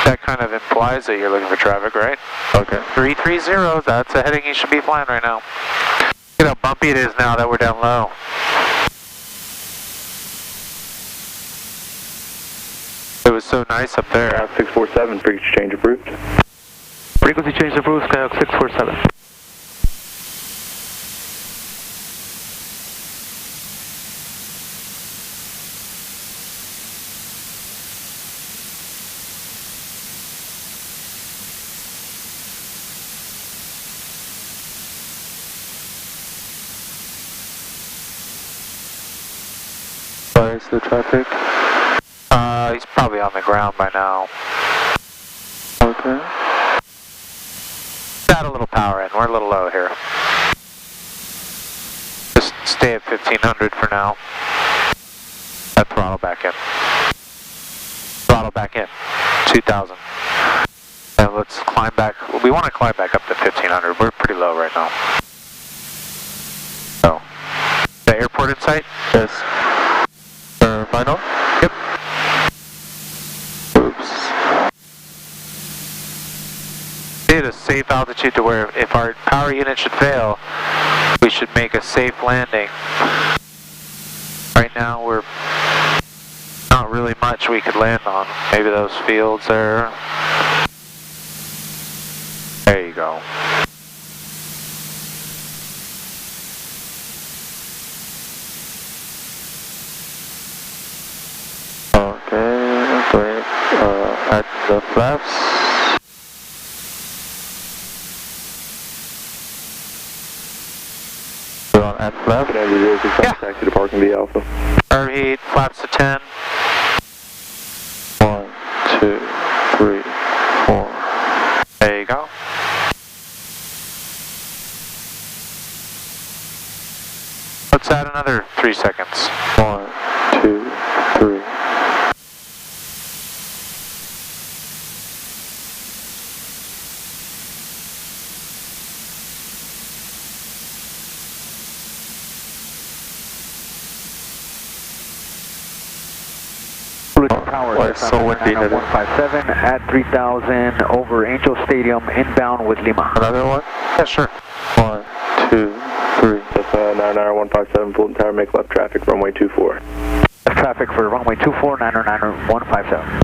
that kind of implies that you're looking for traffic, right? Okay. 330, that's the heading you should be flying right now. Look at how bumpy it is now that we're down low. It was so nice up there. 647, frequency change approved. Frequency change approved, Skyhawk 647. Where's the traffic? He's probably on the ground by now. Okay. Got a little power in. We're a little low here. Just stay at 1500 for now. Throttle back in. Throttle back in. 2000. And let's climb back. We want to climb back up to 1500. We're pretty low right now. So, the airport in sight? Yes. Final? Yep. Oops. At a safe altitude to where if our power unit should fail, we should make a safe landing. Right now we're not really much we could land on. Maybe those fields there. There you go. Okay, at the flaps. We're on at flaps. Yeah. Taxi to parking via Alpha. Overheat, flaps to 10. 1, 2, 3, 4. There you go. Let's add another 3 seconds. 1, 2, 3. Tower, so windy. 157 at 3000 over Angel Stadium, inbound with Lima. Another one? Yeah, sure. 1, 2, 3. Cessna 99157, Fullerton Tower, make left traffic, runway 24. Left traffic for runway 24, 99157.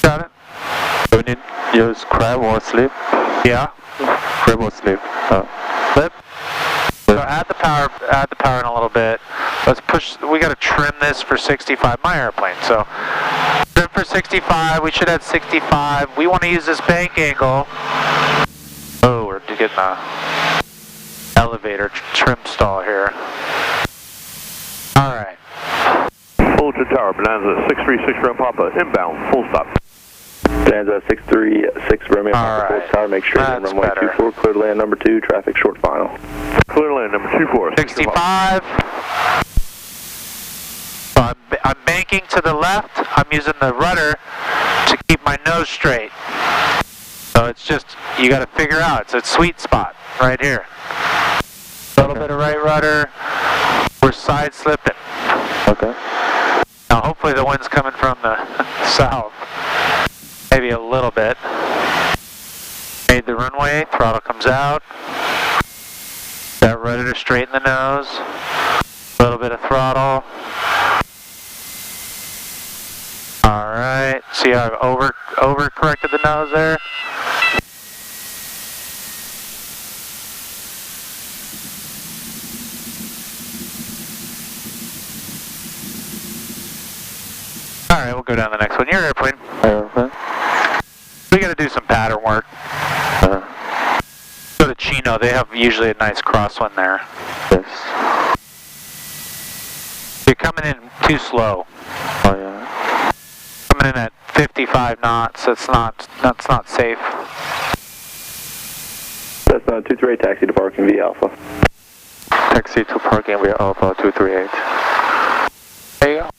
Got it? Do we need use crab or slip? Yeah. Crab or slip? Flip. So add the power in a little bit. Let's push, we gotta trim this for 65, my airplane. So trim for 65, we should have 65. We wanna use this bank angle. Oh, we're getting a elevator trim stall here. All right. Fullerton Tower, Bonanza 636 Romeo Papa, inbound, full stop. Bonanza 636 Romeo Papa, Fullerton Tower, make sure you're in runway 24, clear to land number 2, traffic short final. Clear to land number 24. 65. So I'm banking to the left. I'm using the rudder to keep my nose straight. So it's just, you got to figure out, it's a sweet spot right here. A little bit of right rudder. We're side slipping. Okay. Now hopefully the wind's coming from the south. Maybe a little bit. Made the runway, throttle comes out. That rudder to straighten the nose. A little bit of throttle. Alright, see how I've over corrected the nose there? Alright, we'll go down the next one. Your airplane. Airplane. We gotta do some pattern work. Go to Chino, they have usually a nice crosswind there. Yes. You're coming in too slow. Oh yeah. Coming in at 55 knots, that's not safe. That's 238, taxi to parking via Alpha. Taxi to parking via Alpha 238. There you go.